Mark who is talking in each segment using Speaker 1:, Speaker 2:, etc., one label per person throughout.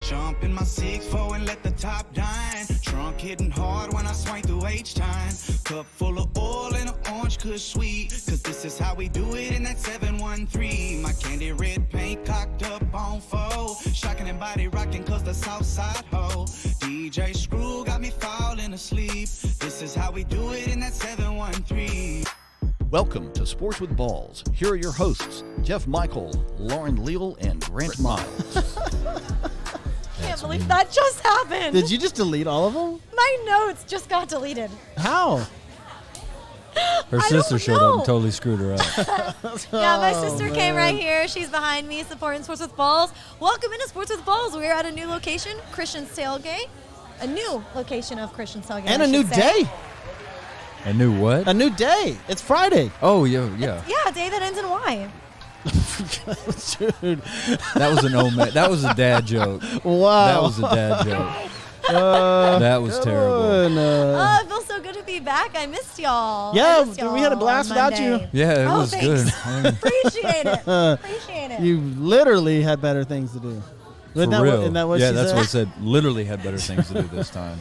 Speaker 1: Jump in my 6'4" and let the top dine. Trunk hitting hard when I swing through H-time. Cup full of oil and an orange kush sweet. Cause this is how we do it in that 713. My candy red paint cocked up on foe. Shocking and body rocking cause the south side ho. DJ Screw got me falling asleep. This is how we do it in that 713.
Speaker 2: Welcome to Sports with Balls. Here are your hosts, Jeff Michael, Lauren Leal, and Grant Miles.
Speaker 3: I can't believe that just happened.
Speaker 4: Did you just delete all of them?
Speaker 3: My notes just got deleted.
Speaker 4: How?
Speaker 5: Her sister showed up and totally screwed her up.
Speaker 3: Yeah, my sister came right here. She's behind me supporting Sports with Balls. Welcome into Sports with Balls. We're at a new location, Christian's Tailgate. A new location of Christian's Tailgate.
Speaker 4: And a new day.
Speaker 5: A new what?
Speaker 4: A new day. It's Friday.
Speaker 5: Oh, yeah.
Speaker 3: Yeah, a day that ends in Y.
Speaker 4: Dude.
Speaker 5: That was an old man. That was a dad joke.
Speaker 4: Wow.
Speaker 5: That was a dad joke. That was terrible.
Speaker 3: Oh, it feels so good to be back. I missed y'all.
Speaker 4: Yeah,
Speaker 3: I missed y'all
Speaker 4: we had a blast
Speaker 3: on
Speaker 4: without you.
Speaker 3: Monday.
Speaker 5: Yeah, it was
Speaker 3: thanks.
Speaker 5: good.
Speaker 3: Appreciate it. Appreciate it.
Speaker 4: You literally had better things to do.
Speaker 5: For
Speaker 4: Isn't that
Speaker 5: real.
Speaker 4: What, isn't that what
Speaker 5: yeah,
Speaker 4: she
Speaker 5: that's
Speaker 4: said?
Speaker 5: what I said. Literally had better things to do this time.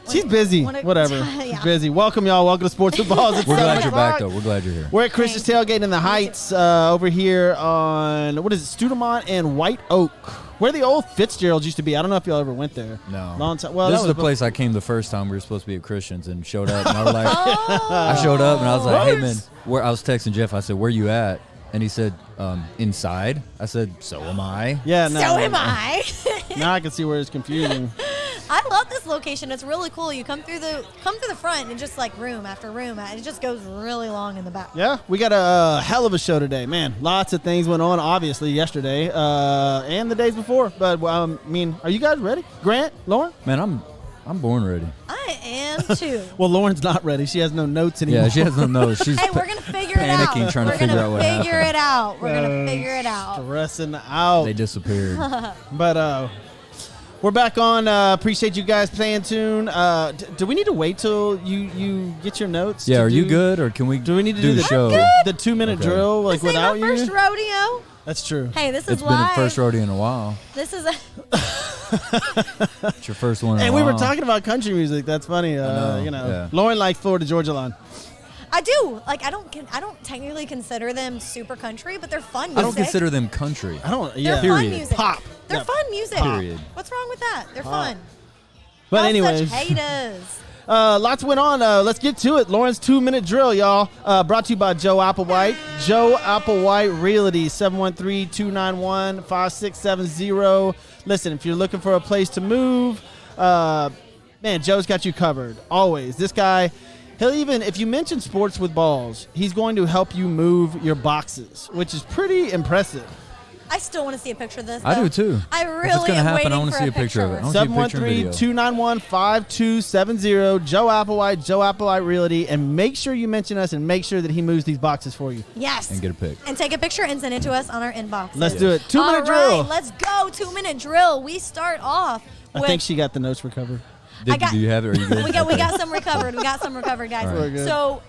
Speaker 4: She's busy. Whatever.
Speaker 3: Yeah.
Speaker 4: She's busy. Welcome, y'all. Welcome to Sports with Balls. It's
Speaker 5: We're
Speaker 4: 7
Speaker 5: glad you're back,
Speaker 4: o'clock.
Speaker 5: though. We're glad you're here.
Speaker 4: We're at Christian's Tailgate in the Heights over here on, what is it, Studemont and White Oak. Where the old Fitzgeralds used to be. I don't know if y'all ever went there.
Speaker 5: No.
Speaker 4: Long time. Well,
Speaker 5: This
Speaker 4: that
Speaker 5: is
Speaker 4: was
Speaker 5: the place I came the first time we were supposed to be at Christian's and showed up. And I was like, I showed up and I was like, hey, man, where? I was texting Jeff. I said, where you at? And he said, inside. I said, so am I.
Speaker 4: Yeah, no.
Speaker 3: So am I.
Speaker 4: Now I can see where it's confusing.
Speaker 3: I love this location. It's really cool. You come through the front and just like room after room. It just goes really long in the back.
Speaker 4: Yeah, we got a hell of a show today, man. Lots of things went on, obviously, yesterday and the days before. But I mean, are you guys ready? Grant, Lauren?
Speaker 5: Man, I'm born ready.
Speaker 3: I am too.
Speaker 4: Well, Lauren's not ready. She has no notes anymore.
Speaker 5: Yeah, she has no notes. She's
Speaker 3: Hey, we're gonna figure it out.
Speaker 5: panicking, trying to figure out what happened.
Speaker 3: We're gonna figure it out.
Speaker 4: Stressing out.
Speaker 5: They disappeared.
Speaker 4: But we're back on. Appreciate you guys playing tune. Do we need to wait till you get your notes?
Speaker 5: Yeah,
Speaker 4: to
Speaker 5: are you
Speaker 4: do-
Speaker 5: good, or can we
Speaker 4: Do we need to
Speaker 5: do
Speaker 4: do
Speaker 5: the
Speaker 4: the
Speaker 5: show?
Speaker 4: The 2-minute
Speaker 5: Okay.
Speaker 4: drill like
Speaker 3: This ain't
Speaker 4: without
Speaker 3: our
Speaker 4: you?
Speaker 3: first rodeo.
Speaker 4: That's true.
Speaker 3: Hey, this is
Speaker 5: It's been the
Speaker 3: live.
Speaker 5: first rodeo in a while.
Speaker 3: This is a
Speaker 5: It's your first one in
Speaker 4: And
Speaker 5: a
Speaker 4: we
Speaker 5: while.
Speaker 4: were talking about country music. That's funny.
Speaker 5: know,
Speaker 4: You know,
Speaker 5: yeah.
Speaker 4: Lauren likes Florida Georgia Line.
Speaker 3: I do. Like I don't technically consider them super country, but they're fun music.
Speaker 5: I don't consider them country.
Speaker 4: I don't.
Speaker 3: They're
Speaker 4: Yeah.
Speaker 3: fun
Speaker 5: Period.
Speaker 3: music.
Speaker 4: Pop.
Speaker 3: They're
Speaker 4: Yeah.
Speaker 3: fun music.
Speaker 5: Period.
Speaker 3: What's wrong with that? They're
Speaker 4: Pop.
Speaker 3: fun.
Speaker 4: But
Speaker 3: Y'all
Speaker 4: anyways,
Speaker 3: such haters.
Speaker 4: lots went on. Let's get to it. Lauren's 2-minute drill, y'all. Brought to you by Joe Applewhite. Joe Applewhite Realty, 713-291-5670. Listen, if you're looking for a place to move, man, Joe's got you covered. Always. This guy, he'll even, if you mention Sports with Balls, he's going to help you move your boxes, which is pretty impressive.
Speaker 3: I still want to see a picture of this.
Speaker 5: I
Speaker 3: though.
Speaker 5: do too.
Speaker 3: I
Speaker 5: If
Speaker 3: really
Speaker 5: it's gonna
Speaker 3: am
Speaker 5: happen,
Speaker 3: waiting
Speaker 5: I want
Speaker 3: for
Speaker 5: to see a picture of it. I want to see a picture and video.
Speaker 4: 713-291-5270. Joe Applewhite, Joe Applewhite Realty, and make sure you mention us and make sure that he moves these boxes for you.
Speaker 3: Yes.
Speaker 5: And get a pic.
Speaker 3: And take a picture and send it to us on our inbox.
Speaker 4: Let's do it. 2-minute
Speaker 3: All
Speaker 4: drill.
Speaker 3: right, let's go. 2-minute drill. We start off with.
Speaker 4: I think she got the notes recovered.
Speaker 5: Do you have it? Or are you good?
Speaker 3: we got some recovered. We got some recovered, guys.
Speaker 5: All
Speaker 4: right. Good.
Speaker 3: So,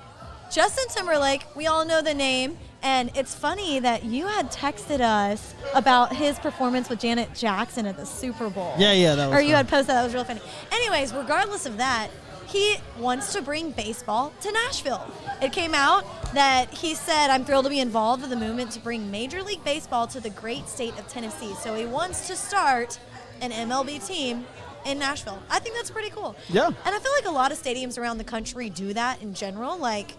Speaker 3: Justin Timberlake, we all know the name, and it's funny that you had texted us about his performance with Janet Jackson at the Super Bowl.
Speaker 4: Yeah, that was
Speaker 3: Or you
Speaker 4: fun.
Speaker 3: had posted that. Was really funny. Anyways, regardless of that, he wants to bring baseball to Nashville. It came out that he said, I'm thrilled to be involved in the movement to bring Major League Baseball to the great state of Tennessee. So he wants to start an MLB team in Nashville. I think that's pretty cool.
Speaker 4: Yeah.
Speaker 3: And I feel like a lot of stadiums around the country do that in general. Like,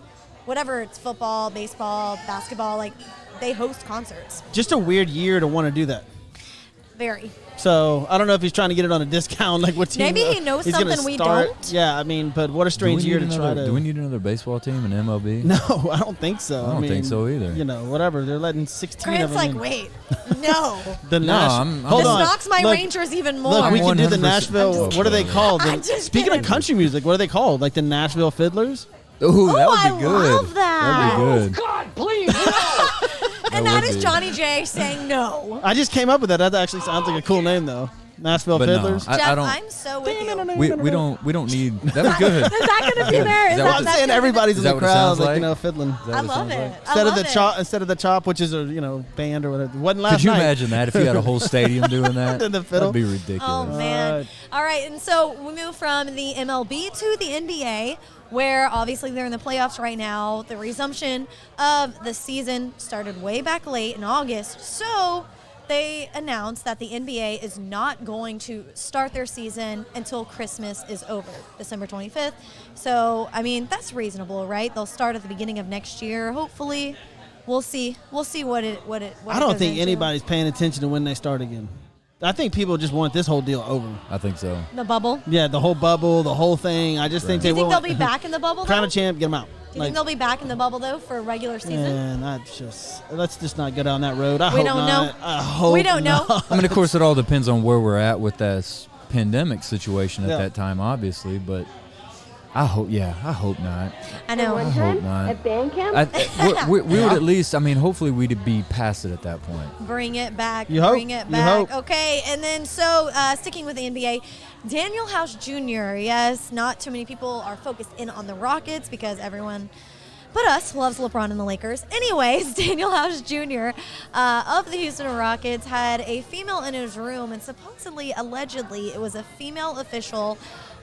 Speaker 3: whatever, it's football, baseball, basketball, like, they host concerts.
Speaker 4: Just a weird year to want to do that.
Speaker 3: Very.
Speaker 4: So I don't know if he's trying to get it on a discount. Like what team?
Speaker 3: Maybe he knows
Speaker 4: he's gonna
Speaker 3: something we
Speaker 4: start.
Speaker 3: don't.
Speaker 4: Yeah, I mean, but what a strange year to try to.
Speaker 5: Do we need another baseball team in MLB?
Speaker 4: No, I don't think so.
Speaker 5: I don't think so either.
Speaker 4: You know, whatever. They're letting 16
Speaker 3: Grant's
Speaker 4: of them
Speaker 3: like,
Speaker 4: in.
Speaker 3: wait, no.
Speaker 4: The
Speaker 5: I'm-
Speaker 4: Hold
Speaker 3: This
Speaker 4: on.
Speaker 3: knocks my
Speaker 4: Look,
Speaker 3: Rangers even more.
Speaker 4: Look, we can do the
Speaker 5: 100%
Speaker 4: Nashville.
Speaker 5: I'm just
Speaker 4: What are they
Speaker 5: kidding.
Speaker 4: called?
Speaker 3: I'm just
Speaker 4: Speaking
Speaker 3: kidding.
Speaker 4: of country music, what are they called? Like the Nashville Fiddlers?
Speaker 5: Ooh, that would
Speaker 3: I
Speaker 5: be good.
Speaker 3: love that.
Speaker 5: That'd be good.
Speaker 1: God, please,
Speaker 3: and
Speaker 5: That
Speaker 3: that
Speaker 5: would
Speaker 3: is
Speaker 5: be.
Speaker 3: Johnny J saying no.
Speaker 4: I just came up with that. That actually sounds like a cool name, though. Nashville
Speaker 5: But no,
Speaker 4: Fiddlers.
Speaker 5: I
Speaker 3: Jeff,
Speaker 5: don't.
Speaker 3: I'm so with you.
Speaker 5: We don't need. That was good.
Speaker 3: Is that going to be there?
Speaker 5: Is that
Speaker 4: Well,
Speaker 5: what
Speaker 4: I'm
Speaker 5: the-
Speaker 4: saying everybody's in
Speaker 5: that
Speaker 4: the
Speaker 5: what it
Speaker 4: crowd,
Speaker 5: sounds
Speaker 4: like,
Speaker 5: like?
Speaker 4: fiddling.
Speaker 5: Is that
Speaker 3: I
Speaker 5: what it
Speaker 3: love
Speaker 5: sounds
Speaker 3: it.
Speaker 5: like?
Speaker 4: Instead of the chop, which is a band or whatever. Wasn't last
Speaker 5: Could you
Speaker 4: night.
Speaker 5: imagine that if you had a whole stadium doing that?
Speaker 4: And the fiddle.
Speaker 5: That'd be ridiculous.
Speaker 3: Oh, man.
Speaker 4: Right.
Speaker 3: All right, and so we move from the MLB to the NBA, where obviously they're in the playoffs right now. The resumption of the season started way back late in August, so they announced that the NBA is not going to start their season until Christmas is over, December 25th. So, I mean, that's reasonable, right? They'll start at the beginning of next year, hopefully. We'll see. We'll see what it
Speaker 4: I don't
Speaker 3: goes
Speaker 4: think
Speaker 3: into.
Speaker 4: anybody's paying attention to when they start again. I think people just want this whole deal over.
Speaker 5: I think so.
Speaker 3: The bubble.
Speaker 4: Yeah, the whole bubble, the whole thing. I just think
Speaker 3: Do
Speaker 4: they
Speaker 3: you think
Speaker 4: will.
Speaker 3: they'll be back in the bubble,
Speaker 4: Crown
Speaker 3: though?
Speaker 4: a champ, get them out.
Speaker 3: Do you think they'll be back in the bubble though for a regular season?
Speaker 4: Man, let's just not go down that road. I
Speaker 3: We
Speaker 4: hope
Speaker 3: don't
Speaker 4: not.
Speaker 3: know.
Speaker 4: I hope
Speaker 3: We don't know.
Speaker 4: not.
Speaker 5: I mean, of course, it all depends on where we're at with this pandemic situation at
Speaker 4: Yeah.
Speaker 5: that time, obviously. But I hope not.
Speaker 3: I know.
Speaker 5: I hope not.
Speaker 6: At band camp?
Speaker 5: We would at least. I mean, hopefully, we'd be past it at that point.
Speaker 3: Bring it back.
Speaker 4: You hope.
Speaker 3: Bring it
Speaker 4: You
Speaker 3: back.
Speaker 4: hope.
Speaker 3: Okay, and then so sticking with the NBA, Daniel House Jr. Yes, not too many people are focused in on the Rockets because everyone but us loves LeBron and the Lakers. Anyways, Daniel House Jr. Of the Houston Rockets had a female in his room, and supposedly, allegedly, it was a female official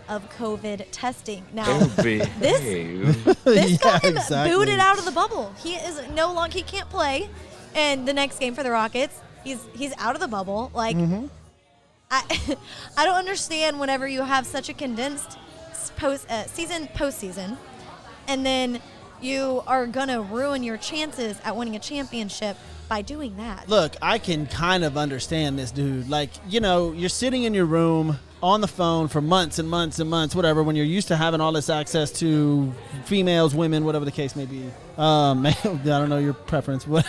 Speaker 3: of COVID testing. Now, this got him
Speaker 4: exactly.
Speaker 3: booted out of the bubble. He is no longer. He can't play in the next game for the Rockets. He's out of the bubble. Like, I don't understand whenever you have such a condensed postseason, and then you are gonna ruin your chances at winning a championship by doing that.
Speaker 4: Look, I can kind of understand this dude. Like, you're sitting in your room on the phone for months and months and months, whatever, when you're used to having all this access to females, women, whatever the case may be. I don't know your preference, but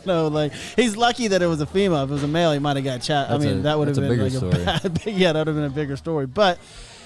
Speaker 4: no, like, he's lucky that it was a female. If it was a male, he might have got chat. That would have
Speaker 5: that's
Speaker 4: been
Speaker 5: a
Speaker 4: like
Speaker 5: bigger
Speaker 4: a bad, yeah, that would have been a bigger story. But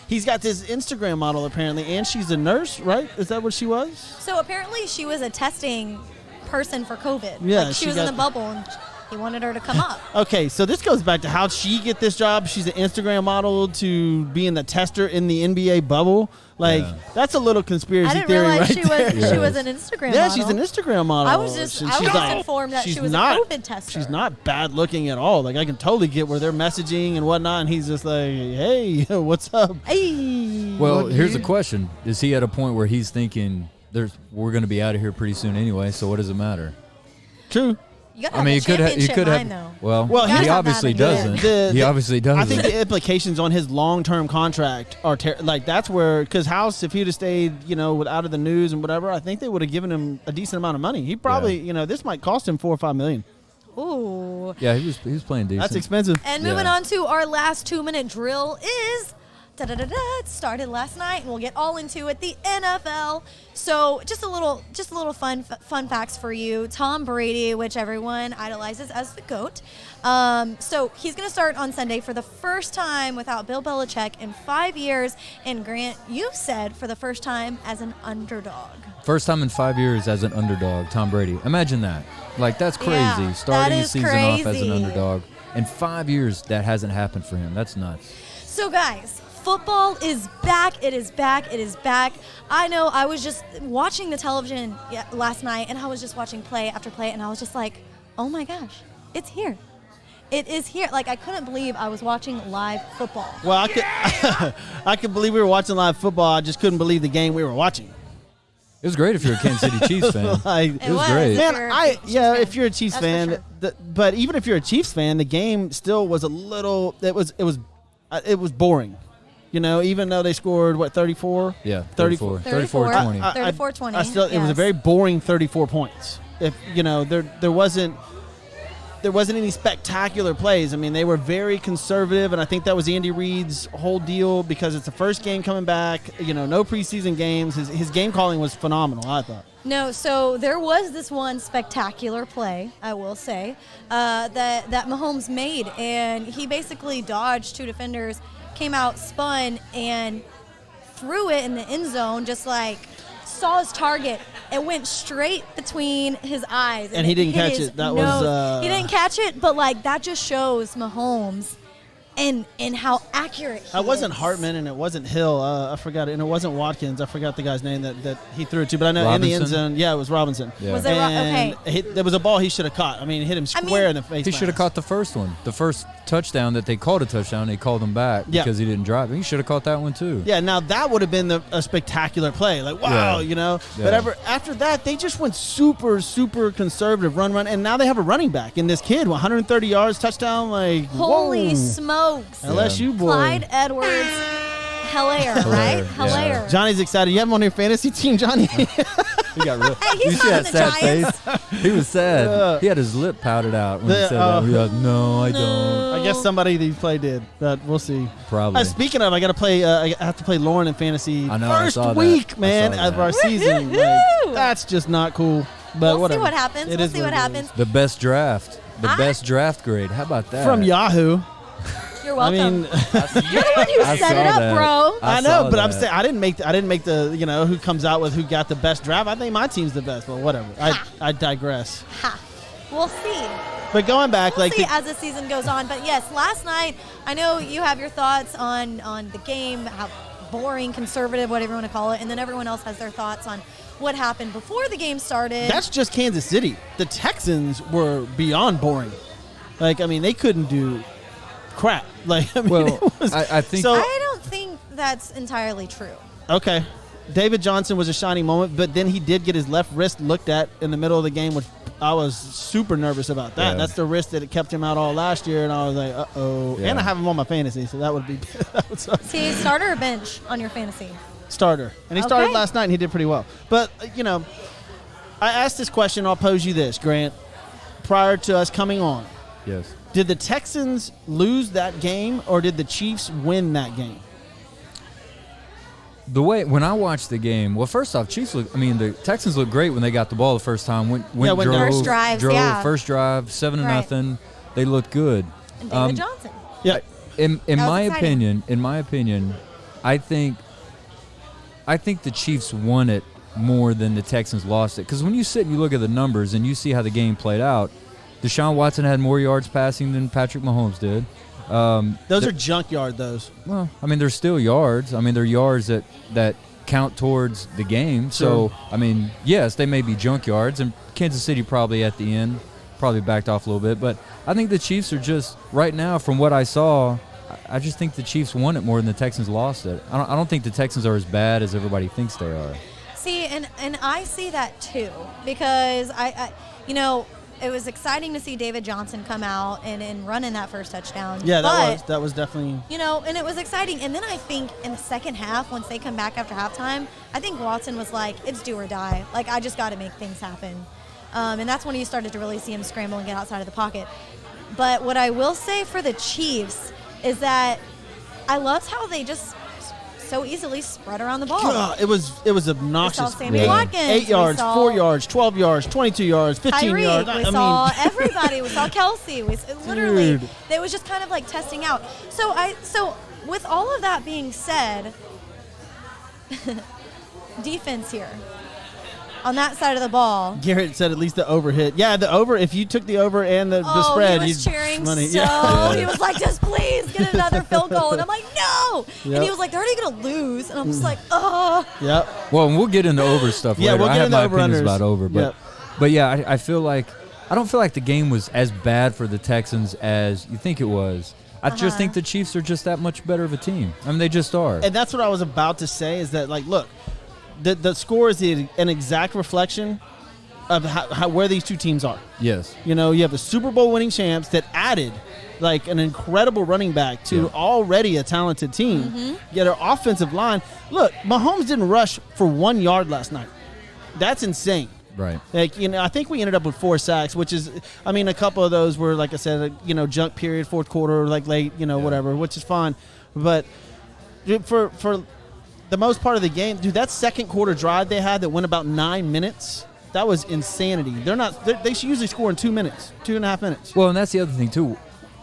Speaker 4: he's got this Instagram model apparently, and she's a nurse, right? Is that what she was?
Speaker 3: So apparently, she was a testing person for COVID.
Speaker 4: Yeah,
Speaker 3: like
Speaker 4: she
Speaker 3: she was in
Speaker 4: got-
Speaker 3: the bubble, and he wanted her to come up.
Speaker 4: Okay, so this goes back to how'd she get this job? She's an Instagram model to being the tester in the NBA bubble. Like, that's a little conspiracy
Speaker 3: I didn't
Speaker 4: theory
Speaker 3: realize
Speaker 4: right
Speaker 3: she
Speaker 4: there.
Speaker 3: was she was an Instagram
Speaker 4: Yeah,
Speaker 3: model.
Speaker 4: she's an Instagram model.
Speaker 3: I was just informed that
Speaker 4: she's
Speaker 3: she was
Speaker 4: not,
Speaker 3: a COVID tester.
Speaker 4: She's not bad looking at all. Like, I can totally get where they're messaging and whatnot, and he's just like, hey, what's up?
Speaker 3: Hey.
Speaker 5: Well,
Speaker 4: What
Speaker 5: here's
Speaker 4: you-
Speaker 5: the question: is he at a point where he's thinking, we're going to be out of here pretty soon anyway? So what does it matter?
Speaker 4: True.
Speaker 3: You gotta
Speaker 5: I mean,
Speaker 3: have a
Speaker 5: you could
Speaker 3: championship
Speaker 5: have.
Speaker 3: mind, though.
Speaker 5: Well,
Speaker 4: Well,
Speaker 3: You gotta
Speaker 5: he
Speaker 3: have
Speaker 5: obviously
Speaker 3: that in
Speaker 5: doesn't. He obviously doesn't.
Speaker 4: I think the implications on his long-term contract are like that's where, because House, if he'd have stayed, out of the news and whatever, I think they would have given him a decent amount of money. He probably, this might cost him $4 or $5 million.
Speaker 3: Ooh.
Speaker 5: Yeah, he was playing decent.
Speaker 4: That's expensive.
Speaker 3: And moving
Speaker 5: Yeah.
Speaker 3: on to our last 2-minute drill is it started last night, and we'll get all into it. The NFL. So just a little fun facts for you. Tom Brady, which everyone idolizes as the GOAT. So he's going to start on Sunday for the first time without Bill Belichick in 5 years. And Grant, you said for the first time as an underdog.
Speaker 5: First time in 5 years as an underdog, Tom Brady. Imagine that. Like, that's crazy.
Speaker 3: Yeah,
Speaker 5: Starting
Speaker 3: that
Speaker 5: the
Speaker 3: is
Speaker 5: season off as
Speaker 3: crazy.
Speaker 5: an underdog. In 5 years, that hasn't happened for him. That's nuts.
Speaker 3: So guys, football is back. It is back. It is back. I know I was just watching the television last night, and I was just watching play after play, and I was just like, oh my gosh, it's here. It is here. Like, I couldn't believe I was watching live football.
Speaker 4: Well, I could believe we were watching live football. I just couldn't believe the game we were watching.
Speaker 5: It was great if you're a Kansas City Chiefs fan.
Speaker 4: Like,
Speaker 3: It
Speaker 5: was great.
Speaker 3: if
Speaker 4: Man,
Speaker 3: you're a Chiefs fan.
Speaker 4: if you're a Chiefs
Speaker 3: That's for
Speaker 4: fan,
Speaker 3: sure.
Speaker 4: but even if you're a Chiefs fan, the game still was a little. It was boring. Even though they scored 34.
Speaker 5: Yeah,
Speaker 4: 34.
Speaker 5: 34-20.
Speaker 3: 34-20,
Speaker 4: I still, it was a
Speaker 3: yes.
Speaker 4: very boring 34 points. If there wasn't any spectacular plays. I mean, they were very conservative, and I think that was Andy Reid's whole deal because it's the first game coming back. No preseason games. His game calling was phenomenal, I thought.
Speaker 3: No, so there was this one spectacular play, I will say, that Mahomes made, and he basically dodged two defenders, came out, spun, and threw it in the end zone, just like saw his target. It went straight between his eyes.
Speaker 4: And he didn't
Speaker 3: hit
Speaker 4: catch
Speaker 3: his
Speaker 4: it. That
Speaker 3: nose.
Speaker 4: was,
Speaker 3: He didn't catch it, but, like, that just shows Mahomes and how accurate he
Speaker 4: It wasn't
Speaker 3: is.
Speaker 4: Hartman and it wasn't Hill. I forgot it. And it wasn't Watkins. I forgot the guy's name that he threw it to. But I know in the end
Speaker 5: Robinson?
Speaker 4: zone, yeah, it was Robinson.
Speaker 5: Yeah.
Speaker 3: Was it
Speaker 4: And
Speaker 3: okay.
Speaker 4: there was a ball he should have caught. I mean, it hit him square in the face.
Speaker 5: He should have caught the first one. The first touchdown that they called a touchdown, they called him back
Speaker 4: Yeah.
Speaker 5: because he didn't drive. He should have caught that one too.
Speaker 4: Yeah, now that would have been a spectacular play. Like, wow,
Speaker 5: Yeah.
Speaker 4: But
Speaker 5: Yeah.
Speaker 4: after that, they just went super, super conservative run. And now they have a running back in this kid, 130 yards, touchdown. Like,
Speaker 3: Holy
Speaker 4: whoa.
Speaker 3: smokes.
Speaker 4: LSU boy.
Speaker 3: Clyde Edwards Hilaire, right?
Speaker 5: Yeah.
Speaker 3: Hilaire.
Speaker 4: Johnny's excited. You have him on your fantasy team, Johnny?
Speaker 5: He got real.
Speaker 3: Hey, he's
Speaker 5: you see
Speaker 3: not
Speaker 5: that
Speaker 3: in the
Speaker 5: sad
Speaker 3: Giants.
Speaker 5: face? He was sad.
Speaker 4: Yeah.
Speaker 5: He had his lip pouted out when he
Speaker 4: The-
Speaker 5: said that. He was like, no, I don't.
Speaker 4: I guess somebody that you play did, but we'll see.
Speaker 5: Probably.
Speaker 4: Speaking of, I got to play. I have to play Lauren in fantasy
Speaker 5: I know, I
Speaker 4: first
Speaker 5: saw that.
Speaker 4: week,
Speaker 5: I
Speaker 4: man,
Speaker 5: saw
Speaker 4: of
Speaker 5: that.
Speaker 4: our season. Like,
Speaker 3: Woohoo!
Speaker 4: that's just not cool. But
Speaker 3: We'll
Speaker 4: whatever.
Speaker 3: see what happens.
Speaker 4: It
Speaker 3: We'll
Speaker 4: is
Speaker 3: see what
Speaker 4: it is.
Speaker 3: happens.
Speaker 5: The best draft. The
Speaker 3: I-
Speaker 5: best draft grade. How about that?
Speaker 4: From Yahoo.
Speaker 3: You're
Speaker 4: I
Speaker 3: welcome.
Speaker 4: mean,
Speaker 3: You're the one who
Speaker 5: I
Speaker 3: set
Speaker 5: saw
Speaker 3: it up,
Speaker 5: that.
Speaker 3: bro.
Speaker 4: I know,
Speaker 5: saw
Speaker 4: but I'm
Speaker 5: that.
Speaker 4: saying I didn't make the who comes out with who got the best draft. I think my team's the best. Well, whatever. I digress.
Speaker 3: Ha. We'll see.
Speaker 4: But going back,
Speaker 3: We'll
Speaker 4: like
Speaker 3: see as the season goes on. But yes, last night, I know you have your thoughts on the game, how boring, conservative, whatever you want to call it, and then everyone else has their thoughts on what happened before the game started.
Speaker 4: that's just Kansas City. The Texans were beyond boring. Like, I mean, they couldn't do crap. Like, I mean,
Speaker 5: Well,
Speaker 4: it was,
Speaker 5: I think-
Speaker 4: so.
Speaker 3: I don't think that's entirely true.
Speaker 4: Okay. David Johnson was a shining moment, but then he did get his left wrist looked at in the middle of the game, which I was super nervous about that.
Speaker 5: Yeah.
Speaker 4: That's the wrist that kept him out all last year, and I was like, uh-oh.
Speaker 5: Yeah.
Speaker 4: And I have him on my fantasy, so that would be that would suck.
Speaker 3: See, starter or bench on your fantasy?
Speaker 4: Starter. And he started
Speaker 3: Okay.
Speaker 4: last night, and he did pretty well. But, I asked this question. I'll pose you this, Grant. Prior to us coming on,
Speaker 5: Yes.
Speaker 4: did the Texans lose that game, or did the Chiefs win that game?
Speaker 5: The way when I watched the game, well, first off, the Texans looked great when they got the ball the first time. Went
Speaker 4: when
Speaker 5: drove,
Speaker 3: First drives, yeah.
Speaker 5: first drive, 7-0. They looked good.
Speaker 3: And David Johnson.
Speaker 4: Yeah.
Speaker 5: In
Speaker 3: That was
Speaker 5: my
Speaker 3: exciting.
Speaker 5: opinion, I think the Chiefs won it more than the Texans lost it. Because when you sit and you look at the numbers and you see how the game played out, Deshaun Watson had more yards passing than Patrick Mahomes did.
Speaker 4: Those are junkyard, those.
Speaker 5: Well, I mean, they're still yards. I mean, they're yards that count towards the game. So,
Speaker 4: Sure.
Speaker 5: I mean, yes, they may be junk yards, and Kansas City probably at the end probably backed off a little bit. But I think the Chiefs are just, right now, from what I saw, I just think the Chiefs won it more than the Texans lost it. I don't think the Texans are as bad as everybody thinks they are.
Speaker 3: See, and I see that too, because I it was exciting to see David Johnson come out and run in that first touchdown.
Speaker 4: Yeah,
Speaker 3: but,
Speaker 4: that was definitely.
Speaker 3: and it was exciting. And then I think in the second half, once they come back after halftime, I think Watson was like, it's do or die. Like, I just got to make things happen. And that's when you started to really see him scramble and get outside of the pocket. But what I will say for the Chiefs is that I loved how they just so easily spread around the ball.
Speaker 4: God, it was obnoxious.
Speaker 3: We saw Sammy
Speaker 5: Yeah.
Speaker 3: Watkins.
Speaker 4: 8 yards,
Speaker 3: we saw
Speaker 4: 4 yards, 12 yards, 22 yards, 15
Speaker 3: Tyreek,
Speaker 4: yards.
Speaker 3: we
Speaker 4: I
Speaker 3: saw
Speaker 4: mean,
Speaker 3: everybody. We saw Kelsey. Literally,
Speaker 4: Dude.
Speaker 3: it was just kind of like testing out. So with all of that being said, defense here on that side of the ball.
Speaker 4: Garrett said at least the over hit. Yeah, the over. If you took the over and the spread,
Speaker 3: he was
Speaker 4: you'd
Speaker 3: cheering
Speaker 4: money.
Speaker 3: so.
Speaker 4: Yeah.
Speaker 3: He was like, just please get another field goal. And I'm like, no.
Speaker 4: Yep.
Speaker 3: And he was like, they're already going to lose. And I'm just like, oh.
Speaker 4: Yep.
Speaker 5: Well, and we'll get into over stuff
Speaker 4: Yeah,
Speaker 5: later.
Speaker 4: we'll
Speaker 5: I
Speaker 4: get
Speaker 5: have
Speaker 4: into
Speaker 5: my opinions
Speaker 4: over-unders.
Speaker 5: about over, but
Speaker 4: Yep.
Speaker 5: but yeah, I feel like I don't feel like the game was as bad for the Texans as you think it was. I just think the Chiefs are just that much better of a team. I mean, they just are.
Speaker 4: And that's what I was about to say is that, like, look, the score is an exact reflection of how where these two teams are.
Speaker 5: Yes.
Speaker 4: You know, you have the Super Bowl winning champs that added like an incredible running back to already a talented team. Yet our offensive line, look, Mahomes didn't rush for 1 yard last night. That's insane.
Speaker 5: Right.
Speaker 4: Like, I think we ended up with 4 sacks, which is, I mean, a couple of those were, like I said, junk period, fourth quarter, like late, whatever, which is fine. But dude, for the most part of the game, dude, that second quarter drive they had that went about 9 minutes, that was insanity. They should usually score in 2 minutes, 2.5 minutes.
Speaker 5: Well, and that's the other thing too.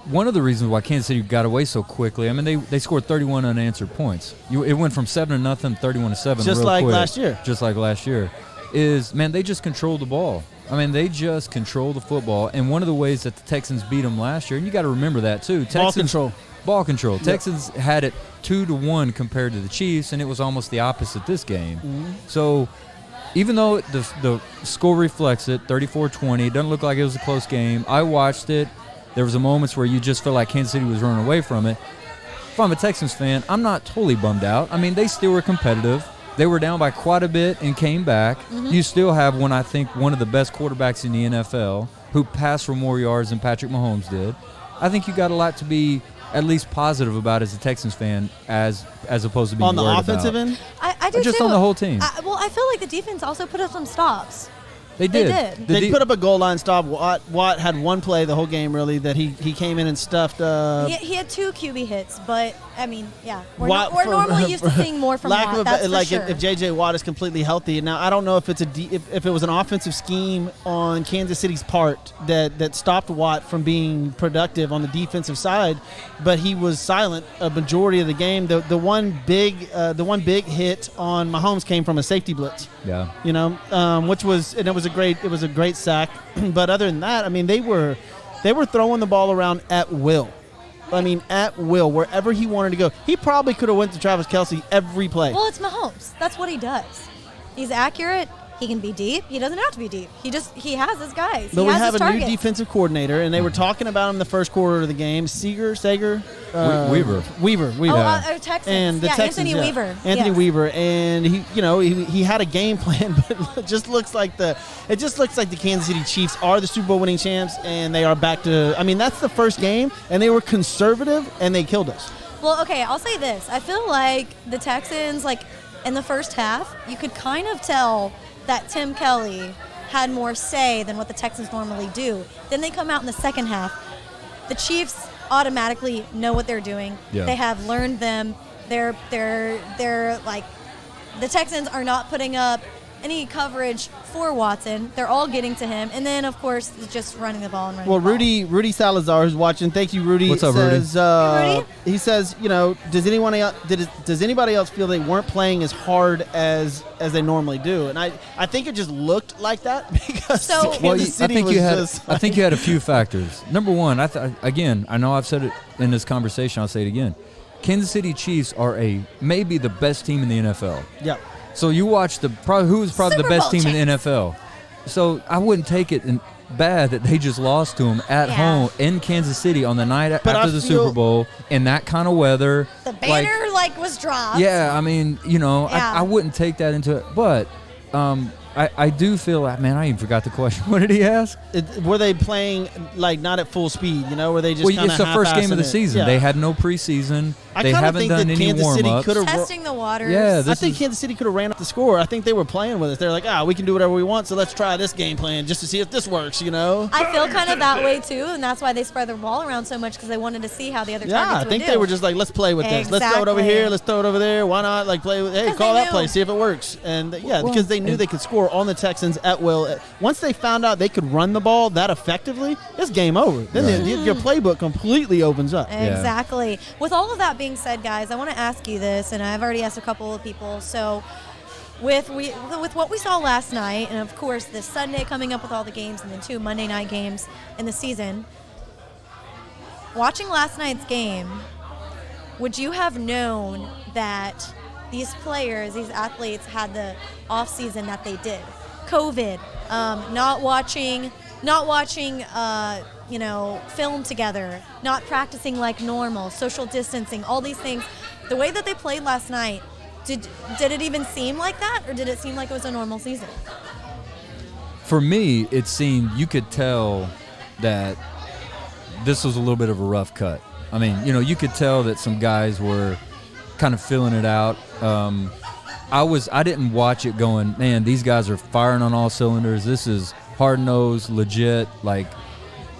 Speaker 5: One of the reasons why Kansas City got away so quickly, I mean, they scored 31 unanswered points. It went from 7-0, 31-7,
Speaker 4: Just
Speaker 5: real
Speaker 4: like
Speaker 5: quick.
Speaker 4: last year.
Speaker 5: Just like last year. Is man, they just controlled the ball. I mean, they just control the football. And one of the ways that the Texans beat them last year, and you got to remember that too.
Speaker 4: Ball control.
Speaker 5: Ball control. Texans had it 2-1 compared to the Chiefs, and it was almost the opposite this game. So even though the score reflects it, 34-20, it doesn't look like it was a close game. I watched it. There was a moments where you just felt like Kansas City was running away from it. If I'm a Texans fan, I'm not totally bummed out. I mean, they still were competitive. They were down by quite a bit and came back. You still have one of the best quarterbacks in the NFL who passed for more yards than Patrick Mahomes did. I think you got a lot to be at least positive about as a Texans fan as opposed to being
Speaker 4: On the
Speaker 5: worried
Speaker 4: offensive
Speaker 5: about.
Speaker 4: end?
Speaker 3: I do
Speaker 5: Just
Speaker 3: too.
Speaker 5: on the whole team.
Speaker 3: I feel like the defense also put up some stops.
Speaker 5: They did.
Speaker 3: did.
Speaker 4: They put up a goal line stop. Watt had one play the whole game, really, that he came in and stuffed.
Speaker 3: He had 2 QB hits, but, I mean, yeah. We're
Speaker 4: Watt
Speaker 3: normally used to seeing more from
Speaker 4: lack
Speaker 3: Watt,
Speaker 4: of
Speaker 3: that's for
Speaker 4: like
Speaker 3: sure.
Speaker 4: if J.J. Watt is completely healthy. Now, I don't know if it's if it was an offensive scheme on Kansas City's part that stopped Watt from being productive on the defensive side, but he was silent a majority of the game. The one big hit on Mahomes came from a safety blitz.
Speaker 5: Yeah.
Speaker 4: You know, which was a great sack. But other than that, I mean, they were throwing the ball around at will. I mean, at will, wherever he wanted to go. He probably could have went to Travis Kelce every play.
Speaker 3: Well, it's Mahomes. That's what he does. He's accurate. He can be deep. He doesn't have to be deep. He has his guys.
Speaker 4: But
Speaker 3: he
Speaker 4: we
Speaker 3: has
Speaker 4: have
Speaker 3: his
Speaker 4: a new
Speaker 3: targets.
Speaker 4: defensive coordinator, and they were talking about him the first quarter of the game. Sager,
Speaker 5: Weaver.
Speaker 3: Oh, Texans.
Speaker 4: And the
Speaker 3: yeah,
Speaker 4: Texans,
Speaker 3: Anthony
Speaker 4: yeah.
Speaker 3: Weaver.
Speaker 4: Anthony
Speaker 3: yes.
Speaker 4: Weaver, and he had a game plan, but it just looks like the Kansas City Chiefs are the Super Bowl winning champs, and they are back to. I mean, that's the first game, and they were conservative, and they killed us.
Speaker 3: Well, okay, I'll say this. I feel like the Texans, like, in the first half, you could kind of tell that Tim Kelly had more say than what the Texans normally do. Then they come out in the second half. The Chiefs automatically know what they're doing.
Speaker 5: Yeah.
Speaker 3: They have learned them. They're like, the Texans are not putting up any coverage for Watson. They're all getting to him. And then, of course, it's just running the ball and running
Speaker 4: Well,
Speaker 3: the ball.
Speaker 4: Rudy Salazar is watching. Thank you, Rudy.
Speaker 5: What's up, Rudy?
Speaker 3: Hey, Rudy.
Speaker 4: He says, does anybody else feel they weren't playing as hard as they normally do? And I think it just looked like that because
Speaker 3: So-
Speaker 4: Kansas
Speaker 5: Well,
Speaker 4: City was just.
Speaker 5: I think you had a few factors. Number one, I know I've said it in this conversation. I'll say it again. Kansas City Chiefs are maybe the best team in the NFL.
Speaker 4: Yeah.
Speaker 5: So you watch who was probably the
Speaker 3: Super
Speaker 5: best
Speaker 3: Bowl
Speaker 5: team in the
Speaker 3: champs.
Speaker 5: NFL. So I wouldn't take it bad that they just lost to them at
Speaker 3: Yeah.
Speaker 5: home in Kansas City on the night
Speaker 4: But
Speaker 5: after
Speaker 4: I
Speaker 5: the
Speaker 4: feel-
Speaker 5: Super Bowl in that kind of weather.
Speaker 3: The banner, was dropped.
Speaker 5: Yeah, I mean,
Speaker 3: Yeah.
Speaker 5: I wouldn't take that into it. But I do feel like, man, I even forgot the question. What did he ask?
Speaker 4: Were they playing like not at full speed? Were they just
Speaker 5: Well,
Speaker 4: kind
Speaker 5: it's
Speaker 4: of
Speaker 5: the first game of the
Speaker 4: half-assing it?
Speaker 5: season.
Speaker 4: Yeah.
Speaker 5: They had no preseason.
Speaker 4: I
Speaker 5: They
Speaker 4: kinda
Speaker 5: haven't
Speaker 4: think
Speaker 5: done
Speaker 4: that
Speaker 5: any
Speaker 4: Kansas City
Speaker 5: warm-ups.
Speaker 4: could've-
Speaker 3: Testing the waters.
Speaker 5: Yeah,
Speaker 4: I think Kansas City could have ran up the score. I think they were playing with us. They're like, we can do whatever we want, so let's try this game plan just to see if this works,
Speaker 3: I feel kind of that way too, and that's why they spread the ball around so much because they wanted to see how the other
Speaker 4: Yeah,
Speaker 3: targets
Speaker 4: I
Speaker 3: would
Speaker 4: think
Speaker 3: do.
Speaker 4: they were just like, let's play with this. Let's throw it over
Speaker 3: Exactly.
Speaker 4: here. Let's throw it over there. Why not? Like play with. Hey,
Speaker 3: 'Cause
Speaker 4: call
Speaker 3: they
Speaker 4: that
Speaker 3: knew.
Speaker 4: play. See if it works. And because they knew
Speaker 5: and-
Speaker 4: they could score on the Texans at will. Once they found out they could run the ball that effectively, it's game over. Then
Speaker 5: Right.
Speaker 4: your playbook completely opens up.
Speaker 3: Exactly. With all of that being said, guys, I want to ask you this, and I've already asked a couple of people. So, with what we saw last night, and of course this Sunday coming up with all the games, and then 2 Monday night games in the season. Watching last night's game, would you have known that these players, these athletes, had the off season that they did? COVID, not watching, film together, not practicing like normal, social distancing, all these things. The way that they played last night, did it even seem like that, or did it seem like it was a normal season?
Speaker 5: For me, it seemed you could tell that this was a little bit of a rough cut. I mean, you could tell that some guys were kind of feeling it out. I didn't watch it going, man, these guys are firing on all cylinders. This is hard-nosed, legit. Like,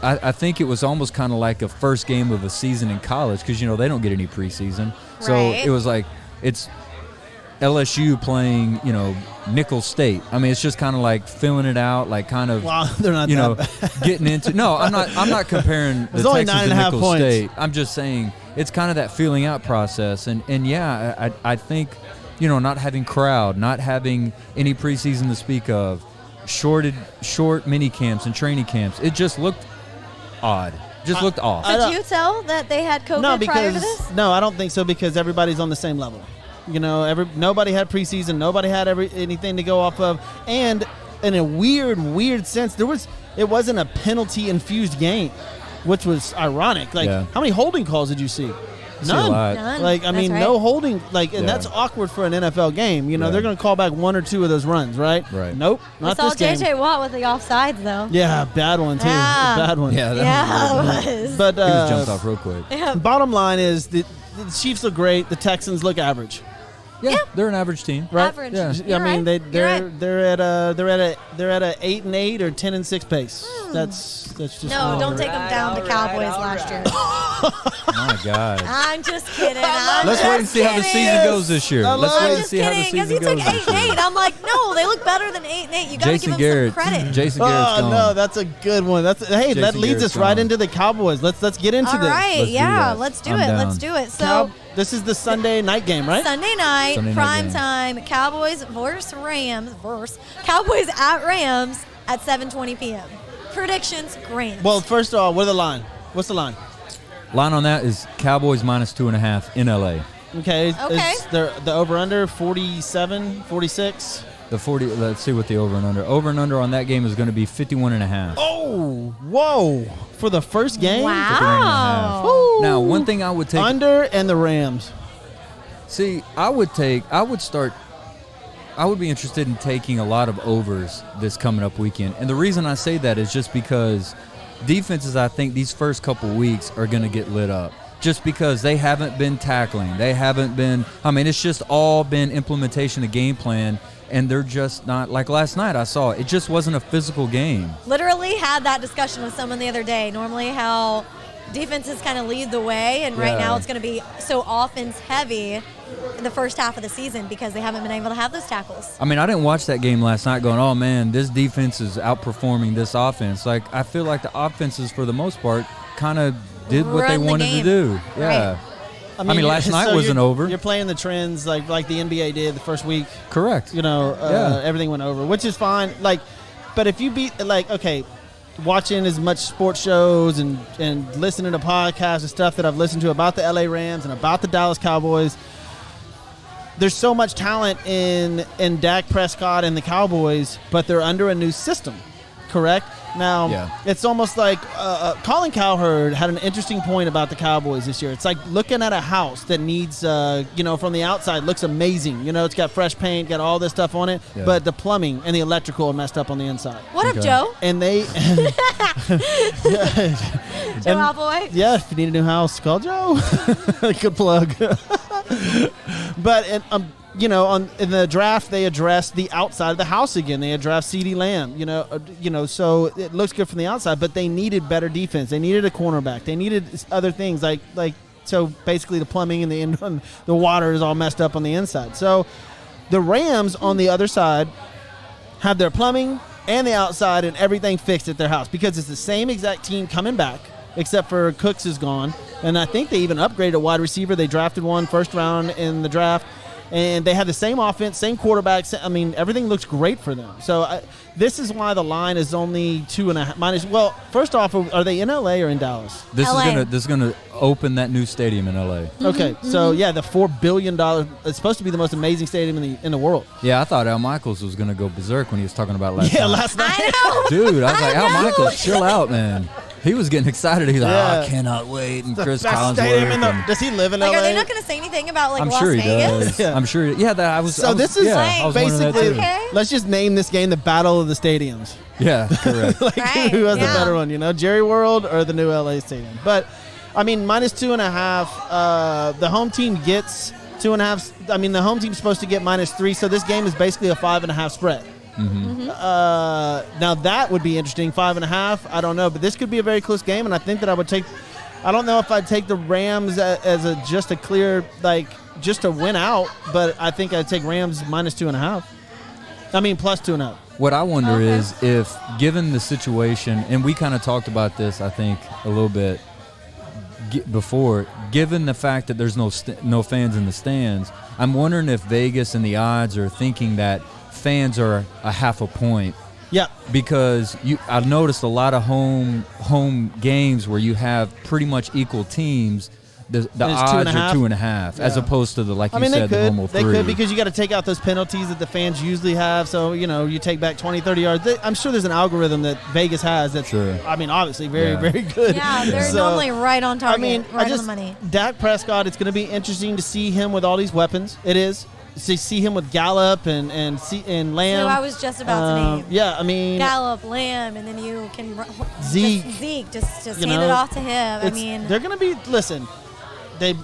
Speaker 5: I think it was almost kind of like a first game of a season in college because, they don't get any preseason. So
Speaker 3: Right.
Speaker 5: it was like it's LSU playing, Nicholls State. I mean, it's just kind of like filling it out, like kind of,
Speaker 4: Wow, they're not that bad.
Speaker 5: getting into. No, I'm not comparing the
Speaker 4: There's only
Speaker 5: Texans to
Speaker 4: 9.5
Speaker 5: Nicholls
Speaker 4: points.
Speaker 5: State. I'm just saying it's kind of that feeling out process, and yeah, I think, not having crowd, not having any preseason to speak of, short mini camps and training camps. It just looked odd. Just looked off.
Speaker 3: Could you tell that they had COVID
Speaker 4: No,
Speaker 3: prior to
Speaker 4: because
Speaker 3: this?
Speaker 4: no, I don't think so because everybody's on the same level. You know, nobody had preseason, nobody had anything to go off of, and in a weird sense, it wasn't a penalty infused game, which was ironic. Like,
Speaker 5: Yeah.
Speaker 4: how many holding calls did you see?
Speaker 5: See a lot.
Speaker 3: None.
Speaker 4: Like, I
Speaker 3: That's
Speaker 4: mean,
Speaker 3: right.
Speaker 4: no holding. Like, and
Speaker 5: Yeah.
Speaker 4: that's awkward for an NFL game. You know,
Speaker 5: Yeah.
Speaker 4: they're going to call back 1 or 2 of those runs, right?
Speaker 5: Right.
Speaker 4: Nope,
Speaker 3: I
Speaker 4: not
Speaker 3: saw
Speaker 4: this game.
Speaker 3: JJ Watt with the offsides though.
Speaker 4: Yeah, bad one too.
Speaker 3: Yeah.
Speaker 4: Bad one.
Speaker 5: Yeah, that
Speaker 3: Yeah,
Speaker 5: was
Speaker 3: it was.
Speaker 4: But
Speaker 5: he was jumped off real quick.
Speaker 4: bottom line is the Chiefs look great. The Texans look average.
Speaker 5: Yeah, they're an average team.
Speaker 4: Right.
Speaker 3: Average.
Speaker 5: Yeah.
Speaker 3: You're
Speaker 4: I mean,
Speaker 3: right. You're right.
Speaker 4: they're at a 8-8 or 10-6 pace. That's just
Speaker 3: No, don't take them down to Cowboys last year.
Speaker 5: My God.
Speaker 3: I'm just kidding.
Speaker 5: Let's wait and see how the season goes this year.
Speaker 4: I
Speaker 5: Let's
Speaker 4: love
Speaker 5: wait
Speaker 4: it.
Speaker 5: and
Speaker 3: Just
Speaker 5: see how the
Speaker 3: kidding, because
Speaker 5: season
Speaker 3: you
Speaker 5: goes
Speaker 3: took
Speaker 5: this year.
Speaker 3: 8-8. I'm like, no, they look better than 8-8. You got to
Speaker 5: Jason
Speaker 3: give them
Speaker 5: Garrett.
Speaker 3: some credit.
Speaker 5: Jason Garrett's
Speaker 4: Oh
Speaker 5: gone.
Speaker 4: no, that's a good one. That
Speaker 5: Jason
Speaker 4: leads
Speaker 5: Garrett's
Speaker 4: us right
Speaker 5: gone.
Speaker 4: into the Cowboys. Let's get into
Speaker 3: All
Speaker 4: this.
Speaker 3: right,
Speaker 5: Let's do
Speaker 3: yeah,
Speaker 5: that.
Speaker 3: let's do
Speaker 5: I'm
Speaker 3: it.
Speaker 5: down.
Speaker 3: Let's do it. So
Speaker 4: This is the Sunday night game, right?
Speaker 3: Sunday night,
Speaker 5: Sunday night
Speaker 3: prime
Speaker 5: game.
Speaker 3: time, Cowboys versus Rams. Cowboys at Rams at 7:20 p.m. Predictions, Grant.
Speaker 4: Well, first of all, what's the line? What's the line?
Speaker 5: Line on that is Cowboys minus 2.5 in LA.
Speaker 4: Okay.
Speaker 3: Okay.
Speaker 4: Is the over-under 47, 46?
Speaker 5: The 40. Let's see what the over and under. Over and under on that game is going to be 51.5.
Speaker 4: Oh, whoa. For the first game?
Speaker 3: wow.
Speaker 4: Woo.
Speaker 5: Now, one thing I would take.
Speaker 4: Under and the Rams.
Speaker 5: See, I would be interested in taking a lot of overs this coming up weekend. And the reason I say that is just because defenses, I think these first couple weeks are going to get lit up. Just because they haven't been tackling. They haven't been, it's just all been implementation of game plan. And they're just not, like last night I saw, it just wasn't a physical game.
Speaker 3: Literally had that discussion with someone the other day. Normally how defenses kind of lead the way, and right
Speaker 5: Yeah.
Speaker 3: now it's going to be so offense heavy in the first half of the season because they haven't been able to have those tackles.
Speaker 5: I mean, I didn't watch that game last night going, oh, man, this defense is outperforming this offense. Like, I feel like the offenses, for the most part, kind of did what they
Speaker 3: Run the
Speaker 5: wanted
Speaker 3: game.
Speaker 5: to do. Yeah.
Speaker 3: Right.
Speaker 4: I
Speaker 5: mean, last night wasn't over.
Speaker 4: You're playing the trends like the NBA did the first week.
Speaker 5: Correct.
Speaker 4: You know,
Speaker 5: Yeah.
Speaker 4: everything went over, which is fine. Like, but if you beat, like, okay, watching as much sports shows and listening to podcasts and stuff that I've listened to about the LA Rams and about the Dallas Cowboys, there's so much talent in Dak Prescott and the Cowboys, but they're under a new system, correct? Now,
Speaker 5: Yeah.
Speaker 4: it's almost like Colin Cowherd had an interesting point about the Cowboys this year. It's like looking at a house that needs, from the outside looks amazing. You know, it's got fresh paint, got all this stuff on it,
Speaker 5: Yeah.
Speaker 4: but the plumbing and the electrical are messed up on the inside.
Speaker 3: What up,
Speaker 5: Okay.
Speaker 3: Joe?
Speaker 4: And they,
Speaker 3: Joe Alboy?
Speaker 4: yeah, if you need a new house, call Joe. Good plug. But in the draft, they addressed the outside of the house again. They addressed CeeDee Lamb. So it looks good from the outside, but they needed better defense. They needed a cornerback. They needed other things like. So basically, the plumbing and the water is all messed up on the inside. So the Rams on the other side have their plumbing and the outside and everything fixed at their house because it's the same exact team coming back, except for Cooks is gone. And I think they even upgraded a wide receiver. They drafted one first round in the draft. And they have the same offense, same quarterback. I mean, everything looks great for them. So this is why the line is only 2.5 minus. Well, first off, are they in LA or in Dallas?
Speaker 5: This
Speaker 3: LA.
Speaker 5: is gonna open that new stadium in LA.
Speaker 4: Okay, so yeah, the $4 billion. It's supposed to be the most amazing stadium in the world.
Speaker 5: Yeah, I thought Al Michaels was gonna go berserk when he was talking about it last
Speaker 4: Yeah,
Speaker 5: night.
Speaker 4: last night.
Speaker 3: I know.
Speaker 5: Dude, I was like,
Speaker 3: I
Speaker 5: Al
Speaker 3: know.
Speaker 5: Michaels, chill out, man. He was getting excited. He's like,
Speaker 4: Yeah.
Speaker 5: I cannot wait. And Chris
Speaker 4: Best stadium in
Speaker 5: Collinsworth.
Speaker 4: does he live in
Speaker 3: Like,
Speaker 4: LA?
Speaker 3: are they not going to say anything about
Speaker 5: I'm
Speaker 3: Las
Speaker 5: sure he
Speaker 3: Vegas?
Speaker 5: does.
Speaker 4: Yeah.
Speaker 5: I'm sure. Yeah, that I was.
Speaker 4: So
Speaker 5: I was,
Speaker 4: this is
Speaker 5: yeah, I was wondering that
Speaker 4: basically.
Speaker 5: too.
Speaker 3: Okay.
Speaker 4: Let's just name this game the Battle of the Stadiums.
Speaker 5: Yeah, correct.
Speaker 4: Like
Speaker 3: Right,
Speaker 4: who has the
Speaker 3: yeah.
Speaker 4: better one? Jerry World or the new LA Stadium? But I mean, minus 2.5. The home team gets 2.5. I mean, the home team's supposed to get -3. So this game is basically a 5.5 spread. Now that would be interesting. 5.5. I don't know, but this could be a very close game, and I think that I would take. I don't know if I'd take the Rams as just a clear just to win out, but I think I'd take Rams -2.5. I mean, plus 2.5.
Speaker 5: What I wonder
Speaker 3: Okay.
Speaker 5: is if, given the situation, and we kind of talked about this, I think, a little bit before, given the fact that there's no fans in the stands, I'm wondering if Vegas and the odds are thinking that fans are a half a point
Speaker 4: Yep.
Speaker 5: Because I've noticed a lot of home games where you have pretty much equal teams. The odds are 2.5, as opposed to the normal 3.
Speaker 4: They could, because you got to take out those penalties that the fans usually have. So, you take back 20, 30 yards. I'm sure there's an algorithm that Vegas has that's, obviously very, very good.
Speaker 3: Yeah, they're normally right on target, on the money.
Speaker 4: Dak Prescott, it's going to be interesting to see him with all these weapons. It is. To see him with Gallup and Lamb.
Speaker 3: So I was just about to name.
Speaker 4: Yeah, I mean.
Speaker 3: Gallup, Lamb, and then you can.
Speaker 4: Zeke.
Speaker 3: Just hand it off to him.
Speaker 4: They're going to be, listen.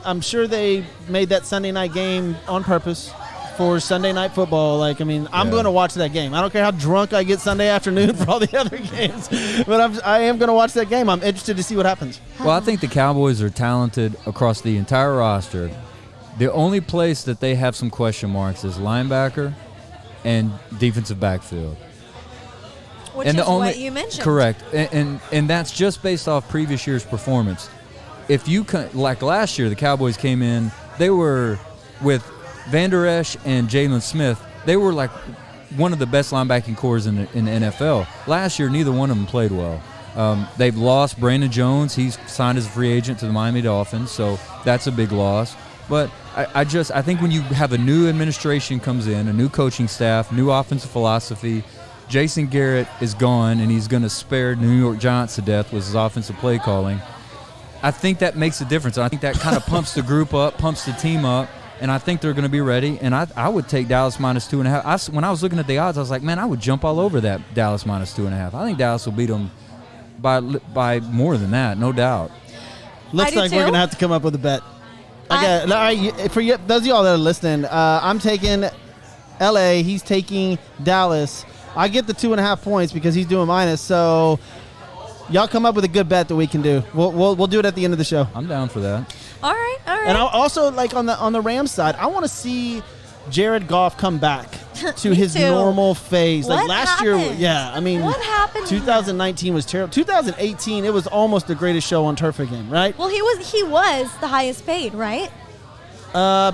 Speaker 4: I'm sure they made that Sunday night game on purpose for Sunday Night Football. I'm going to watch that game. I don't care how drunk I get Sunday afternoon for all the other games, but I am going to watch that game. I'm interested to see what happens.
Speaker 5: Well, I think the Cowboys are talented across the entire roster. The only place that they have some question marks is linebacker and defensive backfield.
Speaker 3: Which is what you mentioned.
Speaker 5: Correct. And that's just based off previous year's performance. If you like last year, the Cowboys came in. They were with Van Der Esch and Jalen Smith. They were like one of the best linebacking cores in the NFL. Last year, neither one of them played well. They've lost Brandon Jones. He's signed as a free agent to the Miami Dolphins, so that's a big loss. But I think when you have a new administration comes in, a new coaching staff, new offensive philosophy, Jason Garrett is gone, and he's going to spare New York Giants to death with his offensive play calling. I think that makes a difference. I think that kind of pumps the group up, pumps the team up, and I think they're going to be ready. And I would take Dallas minus 2.5. When I was looking at the odds, I was like, man, I would jump all over that Dallas minus 2.5. I think Dallas will beat them by more than that, no doubt.
Speaker 4: Looks like we're going to have to come up with a bet. For those of y'all that are listening, I'm taking L.A. He's taking Dallas. I get the 2.5 points because he's doing minus, so... Y'all come up with a good bet that we can do. We'll do it at the end of the show.
Speaker 5: I'm down for that.
Speaker 3: All right.
Speaker 4: And I also, on the Rams side, I want to see Jared Goff come back to his normal phase.
Speaker 3: What
Speaker 4: last
Speaker 3: happened?
Speaker 4: year,
Speaker 3: what happened?
Speaker 4: 2019 was terrible. 2018, it was almost the greatest show on turf again, right?
Speaker 3: Well, he was the highest paid, right?
Speaker 4: At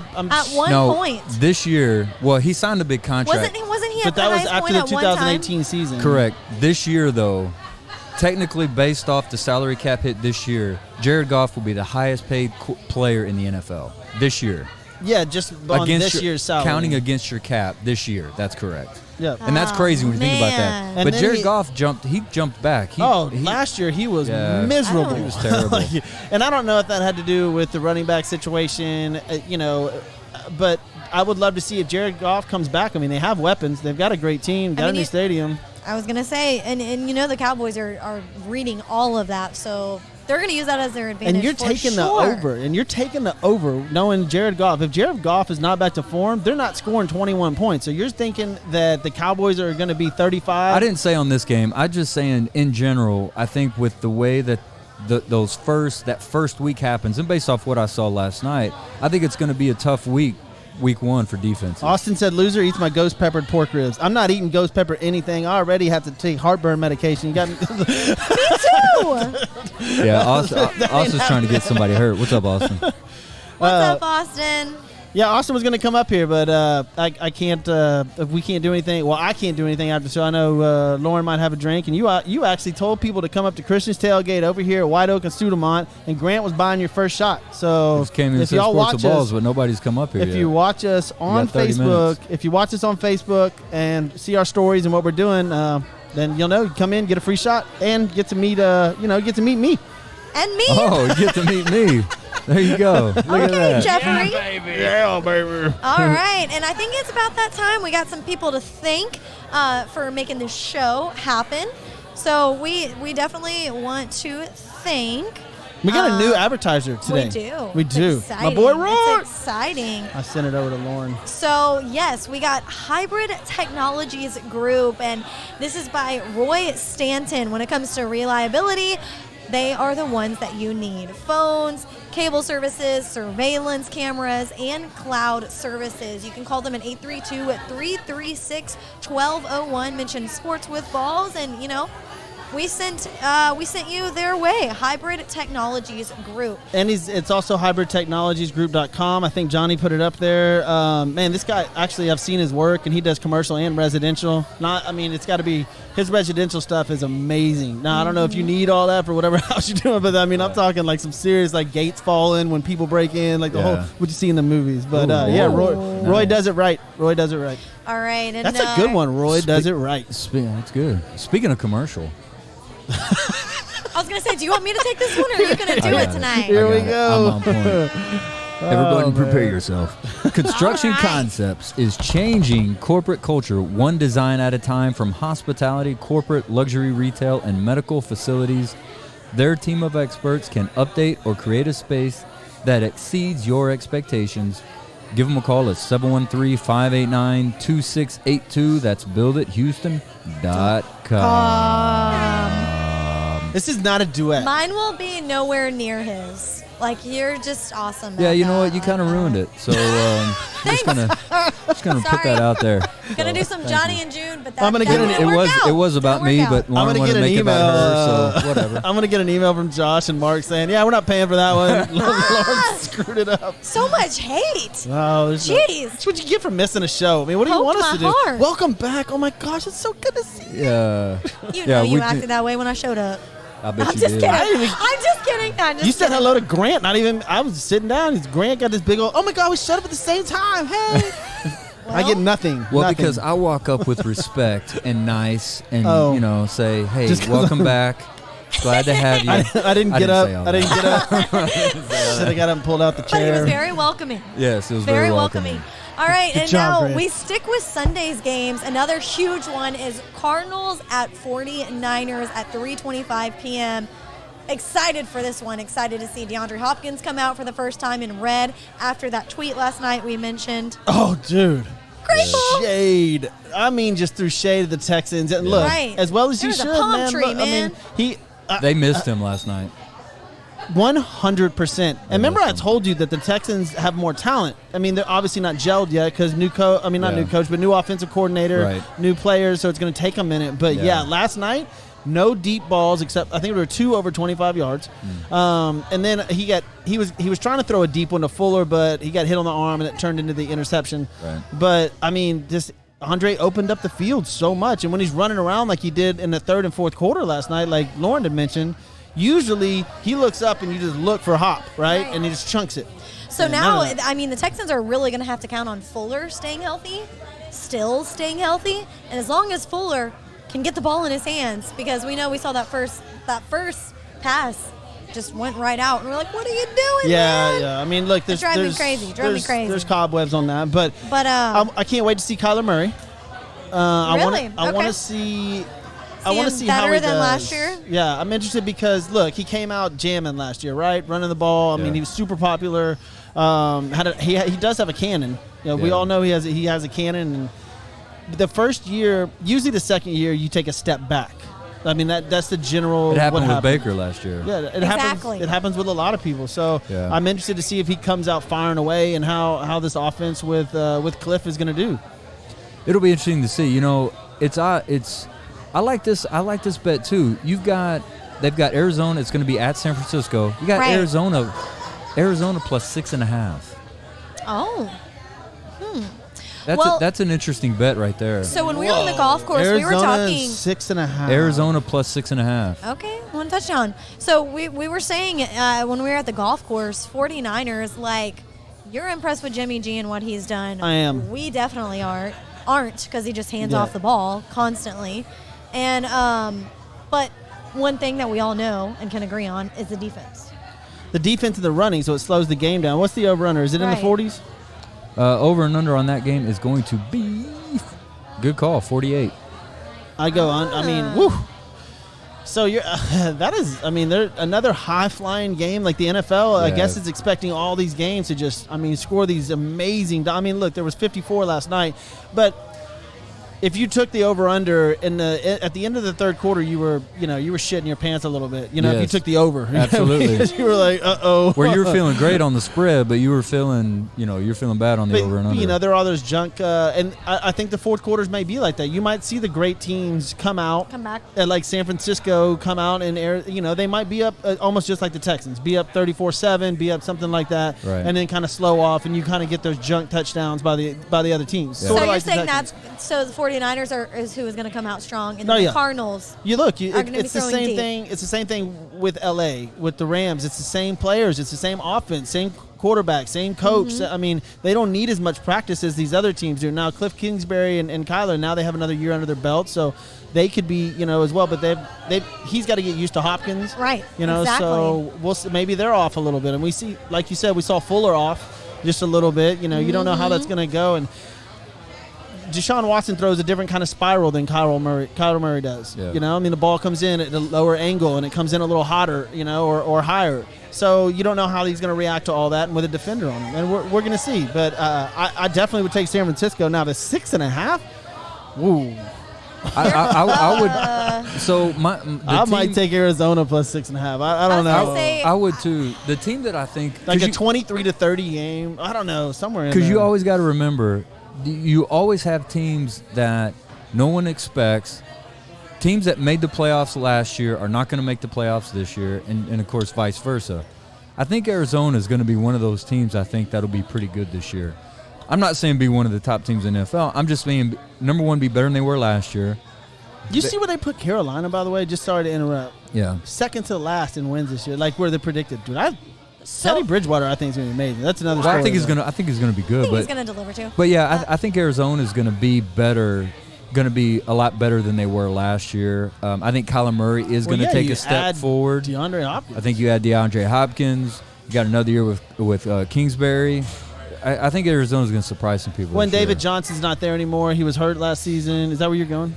Speaker 3: one point.
Speaker 5: This year, he signed a big contract.
Speaker 3: Wasn't he
Speaker 4: but
Speaker 3: at the
Speaker 4: that was
Speaker 3: highest
Speaker 4: after
Speaker 3: point
Speaker 4: the
Speaker 3: at one time?
Speaker 4: 2018 season.
Speaker 5: Correct. This year, though, technically based off the salary cap hit this year, Jared Goff will be the highest paid player in the NFL this year.
Speaker 4: Yeah, just on this year's salary.
Speaker 5: Counting against your cap this year. That's correct.
Speaker 4: Yeah.
Speaker 5: And that's crazy when you think about that.
Speaker 3: Man.
Speaker 5: But Jared Goff jumped back.
Speaker 4: Last year he was miserable.
Speaker 5: He was terrible.
Speaker 4: And I don't know if that had to do with the running back situation, but I would love to see if Jared Goff comes back. I mean, they have weapons. They've got a great team, got a new stadium.
Speaker 3: I was going to say, and the Cowboys are reading all of that, so they're going to use that as their advantage.
Speaker 4: And you're taking the over, knowing Jared Goff. If Jared Goff is not back to form, they're not scoring 21 points. So you're thinking that the Cowboys are going to be 35?
Speaker 5: I didn't say on this game. I'm just saying in general, I think with the way that that first week happens, and based off what I saw last night, I think it's going to be a tough week 1 for defense.
Speaker 4: Austin said, loser eats my ghost peppered pork ribs. I'm not eating ghost pepper anything. I already have to take heartburn medication. You got me.
Speaker 3: Me too.
Speaker 5: Yeah, Austin's trying to get somebody hurt. What's up, Austin?
Speaker 3: What's up, Austin?
Speaker 4: Yeah, Austin was going to come up here, but I can't. We can't do anything. Well, I can't do anything after. So I know Lauren might have a drink, and you actually told people to come up to Christian's Tailgate over here at White Oak and Sudamont, and Grant was buying your first shot. So
Speaker 5: just came in and said sports of balls, but nobody's come up here.
Speaker 4: If you watch us on Facebook, and see our stories and what we're doing, then you'll know. Come in, get a free shot, and get to meet me.
Speaker 3: And me.
Speaker 5: Oh, you get to meet me. There you go. Look at that.
Speaker 3: Jeffrey.
Speaker 4: Yeah, baby.
Speaker 3: All right, and I think it's about that time. We got some people to thank for making this show happen. So we definitely want to thank.
Speaker 4: We got a new advertiser today.
Speaker 3: We do.
Speaker 4: It's exciting. My boy Roy.
Speaker 3: It's exciting.
Speaker 4: I sent it over to Lauren.
Speaker 3: So, yes, we got Hybrid Technologies Group, and this is by Roy Stanton. When it comes to reliability, they are the ones that you need. Phones, cable services, surveillance cameras, and cloud services. You can call them at 832-336-1201. Mention Sports with Balls, and, we sent you their way. Hybrid Technologies Group.
Speaker 4: And it's also hybridtechnologiesgroup.com. I think Johnny put it up there. Man, this guy, actually, I've seen his work, and he does commercial and residential. It's got to be, his residential stuff is amazing. Now, I don't know if you need all that for whatever house you're doing, but I'm talking like some serious, like gates falling when people break in, like the whole, what you see in the movies. But Roy does it right. Roy does it right.
Speaker 3: All right. And
Speaker 4: that's a good one. Roy does it right.
Speaker 5: That's good. Speaking of commercial.
Speaker 3: I was going to say, do you want me to take this one, or are you going to do it tonight?
Speaker 4: Here we go.
Speaker 5: I'm on point. Everybody prepare yourself. Construction Concepts is changing corporate culture one design at a time, from hospitality, corporate, luxury retail, and medical facilities. Their team of experts can update or create a space that exceeds your expectations. Give them a call at 713-589-2682. That's buildithouston.com.
Speaker 4: This is not a duet.
Speaker 3: Mine will be nowhere near his. Like, you're just awesome.
Speaker 5: Yeah, you know what? You kind of ruined it. So I'm just gonna put that out there.
Speaker 3: Gonna do some Johnny and June, but
Speaker 4: I'm gonna get
Speaker 3: it
Speaker 5: was about me, but Lauren wanted to make it about her, so whatever.
Speaker 4: I'm gonna get an email from Josh and Mark saying, "Yeah, we're not paying for that one." Lauren screwed it up.
Speaker 3: So much hate.
Speaker 4: Oh,
Speaker 3: jeez.
Speaker 4: That's what you get for missing a show. I mean, what do you want us to do?
Speaker 3: Heart.
Speaker 4: Welcome back. Oh my gosh, it's so good to see you.
Speaker 5: Yeah.
Speaker 3: You acted that way when I showed up.
Speaker 5: I bet
Speaker 3: I'm
Speaker 5: you
Speaker 3: just
Speaker 5: did.
Speaker 3: kidding. I'm just kidding.
Speaker 4: You said hello to Grant. Not even. I was sitting down. Grant got this big old. Oh my God, we showed up at the same time. Hey. I get nothing.
Speaker 5: Well,
Speaker 4: nothing.
Speaker 5: because I walk up with respect and nice, and say, "Hey,
Speaker 4: Just
Speaker 5: welcome back. Glad to have you."
Speaker 4: I didn't get up.
Speaker 5: I didn't
Speaker 4: Should have got up and pulled out the
Speaker 3: But
Speaker 4: chair.
Speaker 3: he was very welcoming.
Speaker 5: Yes, it was
Speaker 3: Very welcoming. All right,
Speaker 4: Good
Speaker 3: and
Speaker 4: job,
Speaker 3: now
Speaker 4: Grant.
Speaker 3: we stick with Sunday's games. Another huge one is Cardinals at 49ers at 3:25 p.m. Excited for this one. Excited to see DeAndre Hopkins come out for the first time in red after that tweet last night we mentioned.
Speaker 4: Oh, dude.
Speaker 3: Great ball.
Speaker 4: Shade. I mean, just threw shade at the Texans. And look,
Speaker 3: Right.
Speaker 4: as well as
Speaker 3: There
Speaker 4: you
Speaker 3: was a
Speaker 4: should,
Speaker 3: palm
Speaker 4: man.
Speaker 3: tree,
Speaker 4: Look,
Speaker 3: man.
Speaker 4: I mean,
Speaker 5: They missed him last night.
Speaker 4: 100%. And remember, I told you that the Texans have more talent. I mean, they're obviously not gelled yet because new coach. I mean, not new coach, but new offensive coordinator,
Speaker 5: Right.
Speaker 4: new players. So it's going to take a minute. But yeah, last night, no deep balls except I think there were 2 over 25 yards. And then he was trying to throw a deep one to Fuller, but he got hit on the arm and it turned into the interception.
Speaker 5: Right.
Speaker 4: But I mean, just Andre opened up the field so much, and when he's running around like he did in the third and fourth quarter last night, like Lauren had mentioned, usually he looks up and you just look for Hop, right? And he just chunks it.
Speaker 3: So
Speaker 4: And
Speaker 3: now,
Speaker 4: none of that.
Speaker 3: I mean, the Texans are really going to have to count on Fuller staying healthy, Stills staying healthy, and as long as Fuller can get the ball in his hands, because we know we saw that first pass just went right out, and we're like, what are you doing, man?
Speaker 4: Yeah. I mean, look, there's
Speaker 3: Drive me crazy.
Speaker 4: There's cobwebs on that, but I can't wait to see Kyler Murray.
Speaker 3: Really?
Speaker 4: I want to see. I want to see how
Speaker 3: better
Speaker 4: he
Speaker 3: than
Speaker 4: does.
Speaker 3: last year?
Speaker 4: Yeah, I'm interested because look, he came out jamming last year, right? Running the ball. I mean, he was super popular. He does have a cannon. We all know he has a cannon. And the first year, usually the second year, you take a step back. I mean, that's the general.
Speaker 5: It happened
Speaker 4: what
Speaker 5: with Baker last year.
Speaker 4: Yeah, it
Speaker 3: Exactly.
Speaker 4: happens. It happens with a lot of people. So I'm interested to see if he comes out firing away and how this offense with Cliff is going to do.
Speaker 5: It'll be interesting to see. I like this. I like this bet too. They've got Arizona. It's going to be at San Francisco. You got
Speaker 3: Right.
Speaker 5: Arizona plus 6.5.
Speaker 3: Oh.
Speaker 5: That's an interesting bet right there.
Speaker 3: So when we were on the golf course,
Speaker 4: Arizona
Speaker 3: we were talking
Speaker 4: 6.5.
Speaker 5: Arizona plus 6.5.
Speaker 3: Okay, one touchdown. So we were saying when we were at the golf course, 49ers, like, you're impressed with Jimmy G and what he's done.
Speaker 4: I am.
Speaker 3: We definitely aren't because he just hands off the ball constantly. And but one thing that we all know and can agree on is the defense.
Speaker 4: The defense of the running, so it slows the game down. What's the over-under? Is it in the 40s?
Speaker 5: Over and under on that game is going to be good call, 48.
Speaker 4: I go on. I mean, woo. So you're that is. I mean, they're another high-flying game like the NFL. I guess it's expecting all these games to just. I mean, score these amazing. I mean, look, there was 54 last night, but if you took the over under at the end of the third quarter, you were shitting your pants a little bit. If you
Speaker 5: Yes.
Speaker 4: took the over,
Speaker 5: Absolutely.
Speaker 4: because you were like,
Speaker 5: Where you were feeling great on the spread, but you were feeling, you're feeling bad on the over and under.
Speaker 4: There are those junk, and I think the fourth quarters may be like that. You might see the great teams come back, like San Francisco come out and they might be up almost just like the Texans, be up 34-7, be up something like that,
Speaker 5: Right.
Speaker 4: and then kind of slow off, and you kind of get those junk touchdowns by the other teams.
Speaker 5: Yeah.
Speaker 3: So
Speaker 4: Sorta
Speaker 3: you're
Speaker 4: like the
Speaker 3: saying
Speaker 4: Texans.
Speaker 3: so the 49ers is who is going to come out strong, and
Speaker 4: No,
Speaker 3: then
Speaker 4: yeah.
Speaker 3: the Cardinals.
Speaker 4: You look,
Speaker 3: are gonna be
Speaker 4: it's the
Speaker 3: throwing
Speaker 4: same
Speaker 3: deep.
Speaker 4: thing. It's the same thing with LA, with the Rams. It's the same players. It's the same offense, same quarterback, same coach.
Speaker 3: Mm-hmm.
Speaker 4: I mean, they don't need as much practice as these other teams do. Now, Cliff Kingsbury and Kyler, now they have another year under their belt, so they could be, as well. But he's got to get used to Hopkins,
Speaker 3: Right,
Speaker 4: So
Speaker 3: exactly.
Speaker 4: we'll see, maybe they're off a little bit, and we see, like you said, we saw Fuller off just a little bit. You don't know how that's
Speaker 3: Mm-hmm.
Speaker 4: going to go, and Deshaun Watson throws a different kind of spiral than Kyler Murray does.
Speaker 5: Yeah.
Speaker 4: The ball comes in at a lower angle and it comes in a little hotter, or higher. So you don't know how he's going to react to all that, and with a defender on him, and we're going to see. But I definitely would take San Francisco now to 6.5. Ooh,
Speaker 5: I would. So
Speaker 4: I might take Arizona plus 6.5. I don't
Speaker 3: I was
Speaker 4: know.
Speaker 3: gonna say-
Speaker 5: I would too. The team that I think
Speaker 4: Like a 23-30 game. I don't know, somewhere in there.
Speaker 5: because you always got to remember, you always have teams that no one expects. Teams that made the playoffs last year are not going to make the playoffs this year, and of course vice versa. I think Arizona is going to be one of those teams. I think that'll be pretty good this year. I'm not saying be one of the top teams in the NFL. I'm just saying number one, be better than they were last year.
Speaker 4: You see where they put Carolina, by the way? Just sorry to interrupt.
Speaker 5: Yeah.
Speaker 4: Second to last in wins this year, like where they predicted. Dude,
Speaker 3: So
Speaker 4: Teddy Bridgewater, I think, is going to be amazing. That's another
Speaker 5: Well,
Speaker 4: story.
Speaker 5: I think he's
Speaker 4: though.
Speaker 5: gonna. I think he's gonna be
Speaker 3: I
Speaker 5: good,
Speaker 3: think he's
Speaker 5: but
Speaker 3: going to deliver too.
Speaker 5: But yeah, I think Arizona is going to be better, going to be a lot better than they were last year. I think Kyler Murray is going to take
Speaker 4: you
Speaker 5: a step
Speaker 4: add
Speaker 5: forward.
Speaker 4: DeAndre Hopkins.
Speaker 5: I think you had DeAndre Hopkins. You got another year with Kingsbury. I think Arizona's going to surprise some people.
Speaker 4: When
Speaker 5: this
Speaker 4: David
Speaker 5: year.
Speaker 4: Johnson's not there anymore, he was hurt last season. Is that where you're going?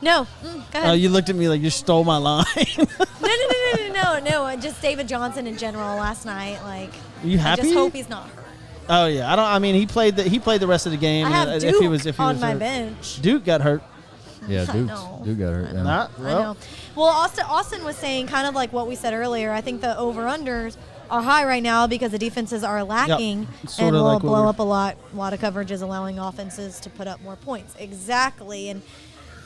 Speaker 3: No, go ahead.
Speaker 4: You looked at me like you stole my line.
Speaker 3: No. Just David Johnson in general last night. Like,
Speaker 4: Are you
Speaker 3: I
Speaker 4: happy?
Speaker 3: just hope he's not hurt.
Speaker 4: Oh yeah, he played the rest of the game.
Speaker 3: I have
Speaker 4: if
Speaker 3: Duke
Speaker 4: he was
Speaker 3: on my
Speaker 4: hurt.
Speaker 3: bench.
Speaker 4: Duke got hurt.
Speaker 5: Yeah,
Speaker 3: I
Speaker 5: Duke
Speaker 3: know.
Speaker 5: got hurt. Yeah.
Speaker 4: Not
Speaker 3: I
Speaker 4: well.
Speaker 3: know. Well, Austin was saying kind of like what we said earlier. I think the over-unders are high right now because the defenses are lacking
Speaker 4: Sorta
Speaker 3: and will
Speaker 4: like what
Speaker 3: blow
Speaker 4: we're-
Speaker 3: up a lot of coverages, allowing offenses to put up more points. Exactly. And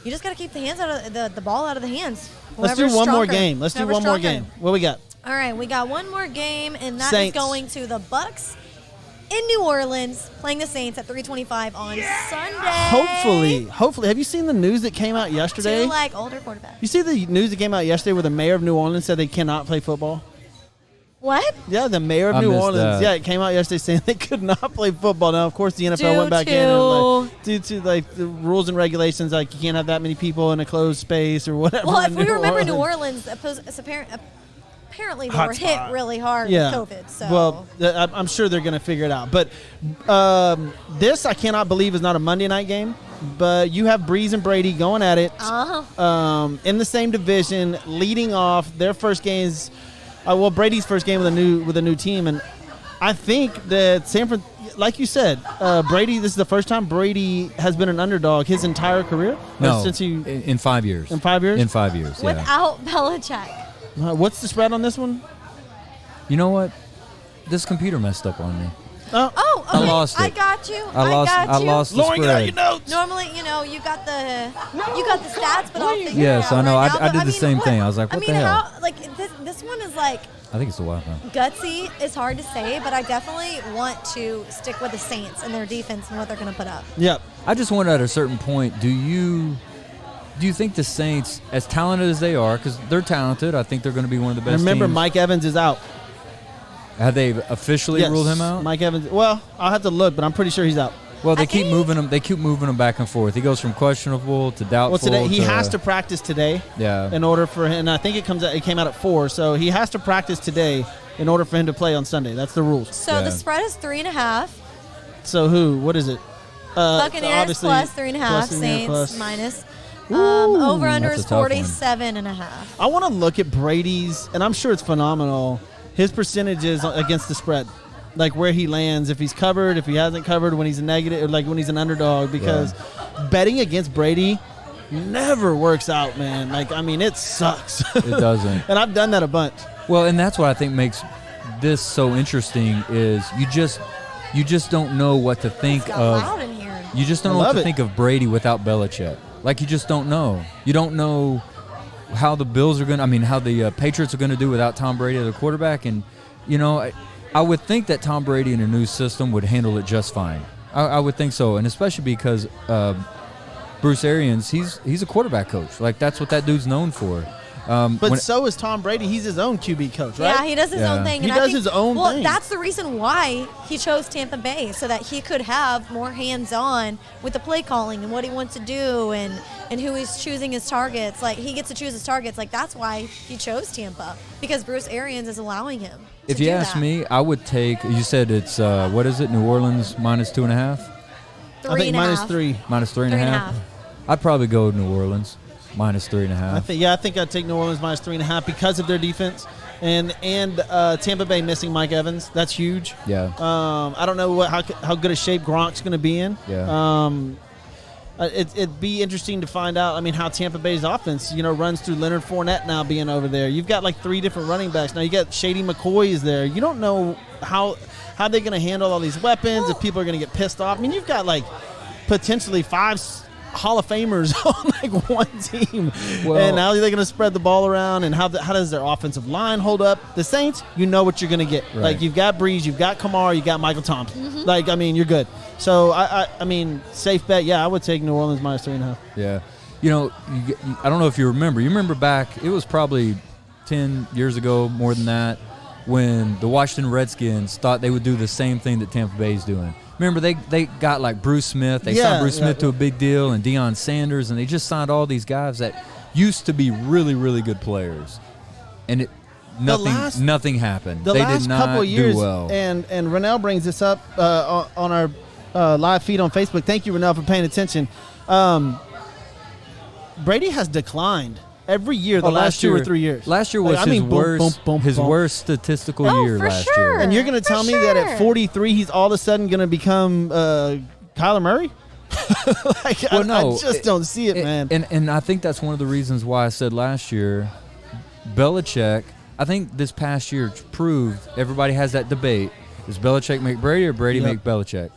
Speaker 3: you just got to keep the ball out of the hands.
Speaker 4: Let's do
Speaker 3: Whoever's
Speaker 4: one more
Speaker 3: stronger.
Speaker 4: game. Let's do
Speaker 3: Whoever's
Speaker 4: one more
Speaker 3: stronger.
Speaker 4: game. What we got?
Speaker 3: All right, we got one more game, and that is
Speaker 4: Saints.
Speaker 3: going to the Bucks in New Orleans, playing the Saints at 3:25 on Sunday.
Speaker 4: Hopefully. Have you seen the news that came out yesterday?
Speaker 3: Two older quarterbacks.
Speaker 4: You see the news that came out yesterday where the mayor of New Orleans said they cannot play football?
Speaker 3: What?
Speaker 4: Yeah, the mayor of
Speaker 5: I
Speaker 4: New
Speaker 5: missed
Speaker 4: Orleans.
Speaker 5: that.
Speaker 4: Yeah, it came out yesterday saying they could not play football. Now, of course, the NFL
Speaker 3: Due
Speaker 4: went back in
Speaker 3: to-
Speaker 4: due to the rules and regulations, like you can't have that many people in a closed space or whatever.
Speaker 3: Well, if
Speaker 4: in
Speaker 3: we remember New
Speaker 4: Orleans.
Speaker 3: Orleans, apparently they
Speaker 4: Hot
Speaker 3: were
Speaker 4: spot.
Speaker 3: hit really hard
Speaker 4: Yeah.
Speaker 3: with COVID. So
Speaker 4: Well, I'm sure they're going to figure it out. But this, I cannot believe, is not a Monday night game. But you have Breeze and Brady going at it in the same division, leading off their first games. Brady's first game with a new team, and I think that like you said, Brady. This is the first time Brady has been an underdog his entire career.
Speaker 5: No,
Speaker 4: since he
Speaker 5: in 5 years.
Speaker 4: in 5 years.
Speaker 5: In 5 years, yeah.
Speaker 3: without Belichick.
Speaker 4: What's the spread on this one?
Speaker 5: You know what? This computer messed up on me.
Speaker 3: Oh,
Speaker 5: I
Speaker 3: okay.
Speaker 5: lost
Speaker 3: I
Speaker 5: it.
Speaker 3: got you.
Speaker 5: I lost the
Speaker 4: Lauren, get out
Speaker 5: spread.
Speaker 4: your notes.
Speaker 3: Normally, you got the stats, but I'll figure
Speaker 5: Yes,
Speaker 3: it out
Speaker 5: I know.
Speaker 3: right
Speaker 5: I
Speaker 3: now.
Speaker 5: did
Speaker 3: But
Speaker 5: the same thing. I was like,
Speaker 3: I
Speaker 5: what
Speaker 3: mean,
Speaker 5: the hell?
Speaker 3: how this one is like
Speaker 5: I think it's the Wi-Fi.
Speaker 3: gutsy. It's hard to say, but I definitely want to stick with the Saints and their defense and what they're going to put up.
Speaker 4: Yep.
Speaker 5: I just wonder at a certain point, do you think the Saints, as talented as they are, because they're talented, I think they're going to be one of the best
Speaker 4: Remember,
Speaker 5: teams.
Speaker 4: Mike Evans is out.
Speaker 5: Have they officially
Speaker 4: Yes,
Speaker 5: ruled him out?
Speaker 4: Mike Evans. Well, I'll have to look, but I'm pretty sure he's out.
Speaker 5: Well, they
Speaker 3: I
Speaker 5: keep
Speaker 3: think-
Speaker 5: moving him. They keep moving him back and forth. He goes from questionable to doubtful.
Speaker 4: Well, today he
Speaker 5: to,
Speaker 4: has to practice today.
Speaker 5: Yeah.
Speaker 4: In order for him, and I think it came out at 4, so he has to practice today in order for him to play on Sunday. That's the rules.
Speaker 3: So
Speaker 5: Yeah.
Speaker 3: the spread is 3.5.
Speaker 4: So what is it?
Speaker 3: Buccaneers
Speaker 4: obviously
Speaker 3: plus 3.5.
Speaker 4: plus the
Speaker 3: Saints
Speaker 4: plus.
Speaker 3: minus.
Speaker 4: Ooh,
Speaker 3: Over under
Speaker 5: that's
Speaker 3: is
Speaker 5: a tough one.
Speaker 3: 47.5.
Speaker 4: I want to look at Brady's, and I'm sure it's phenomenal. His percentages against the spread. like where he lands, if he's covered, if he hasn't covered, when he's a negative, like when he's an underdog, because betting against Brady never works out, man. Like, I mean, it sucks.
Speaker 5: It doesn't.
Speaker 4: And I've done that a bunch.
Speaker 5: Well, and that's what I think makes this so interesting is you just don't know what to think
Speaker 3: It's got
Speaker 5: of.
Speaker 3: loud in here.
Speaker 5: You just don't know
Speaker 4: I
Speaker 5: what
Speaker 4: love
Speaker 5: to
Speaker 4: it.
Speaker 5: think of Brady without Belichick. Like, you just don't know. You don't know how the Bills are going to, I mean, how the Patriots are going to do without Tom Brady as a quarterback. And, you know, I would think that Tom Brady in a new system would handle it just fine. I would think so. And especially because Bruce Arians, he's a quarterback coach. Like, that's what that dude's known for.
Speaker 4: But so is Tom Brady. He's his own QB coach, right?
Speaker 3: Yeah, he does his
Speaker 5: Yeah.
Speaker 3: own thing.
Speaker 4: He
Speaker 3: and I
Speaker 4: does
Speaker 3: think,
Speaker 4: his own
Speaker 3: well,
Speaker 4: thing.
Speaker 3: that's the reason why he chose Tampa Bay, so that he could have more hands-on with the play calling and what he wants to do and who he's choosing his targets. Like, he gets to choose his targets. Like, that's why he chose Tampa, because Bruce Arians is allowing him to
Speaker 5: If you
Speaker 3: do
Speaker 5: ask
Speaker 3: that.
Speaker 5: me, I would take, you said it's, what is it, New Orleans minus 2.5?
Speaker 4: I think minus 3.
Speaker 5: Minus 3.5?
Speaker 3: 3.5.
Speaker 5: I'd probably go New Orleans minus 3.5.
Speaker 4: I think I'd take New Orleans minus 3.5 because of their defense, and Tampa Bay missing Mike Evans. That's huge.
Speaker 5: Yeah.
Speaker 4: I don't know how good a shape Gronk's going to be in.
Speaker 5: Yeah.
Speaker 4: It'd be interesting to find out. I mean, how Tampa Bay's offense, runs through Leonard Fournette now being over there. You've got like 3 different running backs now. You got Shady McCoy is there. You don't know how they're going to handle all these weapons. If people are going to get pissed off. I mean, you've got like potentially 5 Hall of Famers on like one team,
Speaker 5: Well-
Speaker 4: and how are they going to spread the ball around? And how does their offensive line hold up? The Saints, you know what you're going to get.
Speaker 5: Right.
Speaker 4: Like, you've got Breeze, you've got Kamara, you got Michael Thompson. Like, I mean, you're good. So I mean, safe bet. Yeah, I would take New Orleans minus 3.5.
Speaker 5: Yeah. You know, I don't know if you remember. You remember back, it was probably 10 years ago, more than that, when the Washington Redskins thought they would do the same thing that Tampa Bay's doing. Remember, they got like Bruce Smith. They signed Bruce Smith to a big deal, and Deion Sanders, and they just signed all these guys that used to be really, really good players. And nothing happened.
Speaker 4: The
Speaker 5: They
Speaker 4: last
Speaker 5: did not
Speaker 4: couple of years,
Speaker 5: do well.
Speaker 4: and Rennell brings this up on our live feed on Facebook. Thank you, Rennell, for paying attention. Brady has declined every year the last 2 or 3 years.
Speaker 5: Last year was
Speaker 4: Like, I mean,
Speaker 5: his
Speaker 4: boom.
Speaker 5: worst statistical
Speaker 3: Oh,
Speaker 5: year
Speaker 3: for
Speaker 5: last
Speaker 3: sure.
Speaker 5: year.
Speaker 4: And you're going to tell
Speaker 3: For
Speaker 4: me that at
Speaker 3: sure.
Speaker 4: 43, he's all of a sudden going to become Kyler Murray? Like,
Speaker 5: Well, no,
Speaker 4: I just don't see it, man.
Speaker 5: And I think that's one of the reasons why I said last year, Belichick, I think this past year proved, everybody has that debate, does Belichick make Brady or Brady
Speaker 4: Yep.
Speaker 5: make Belichick?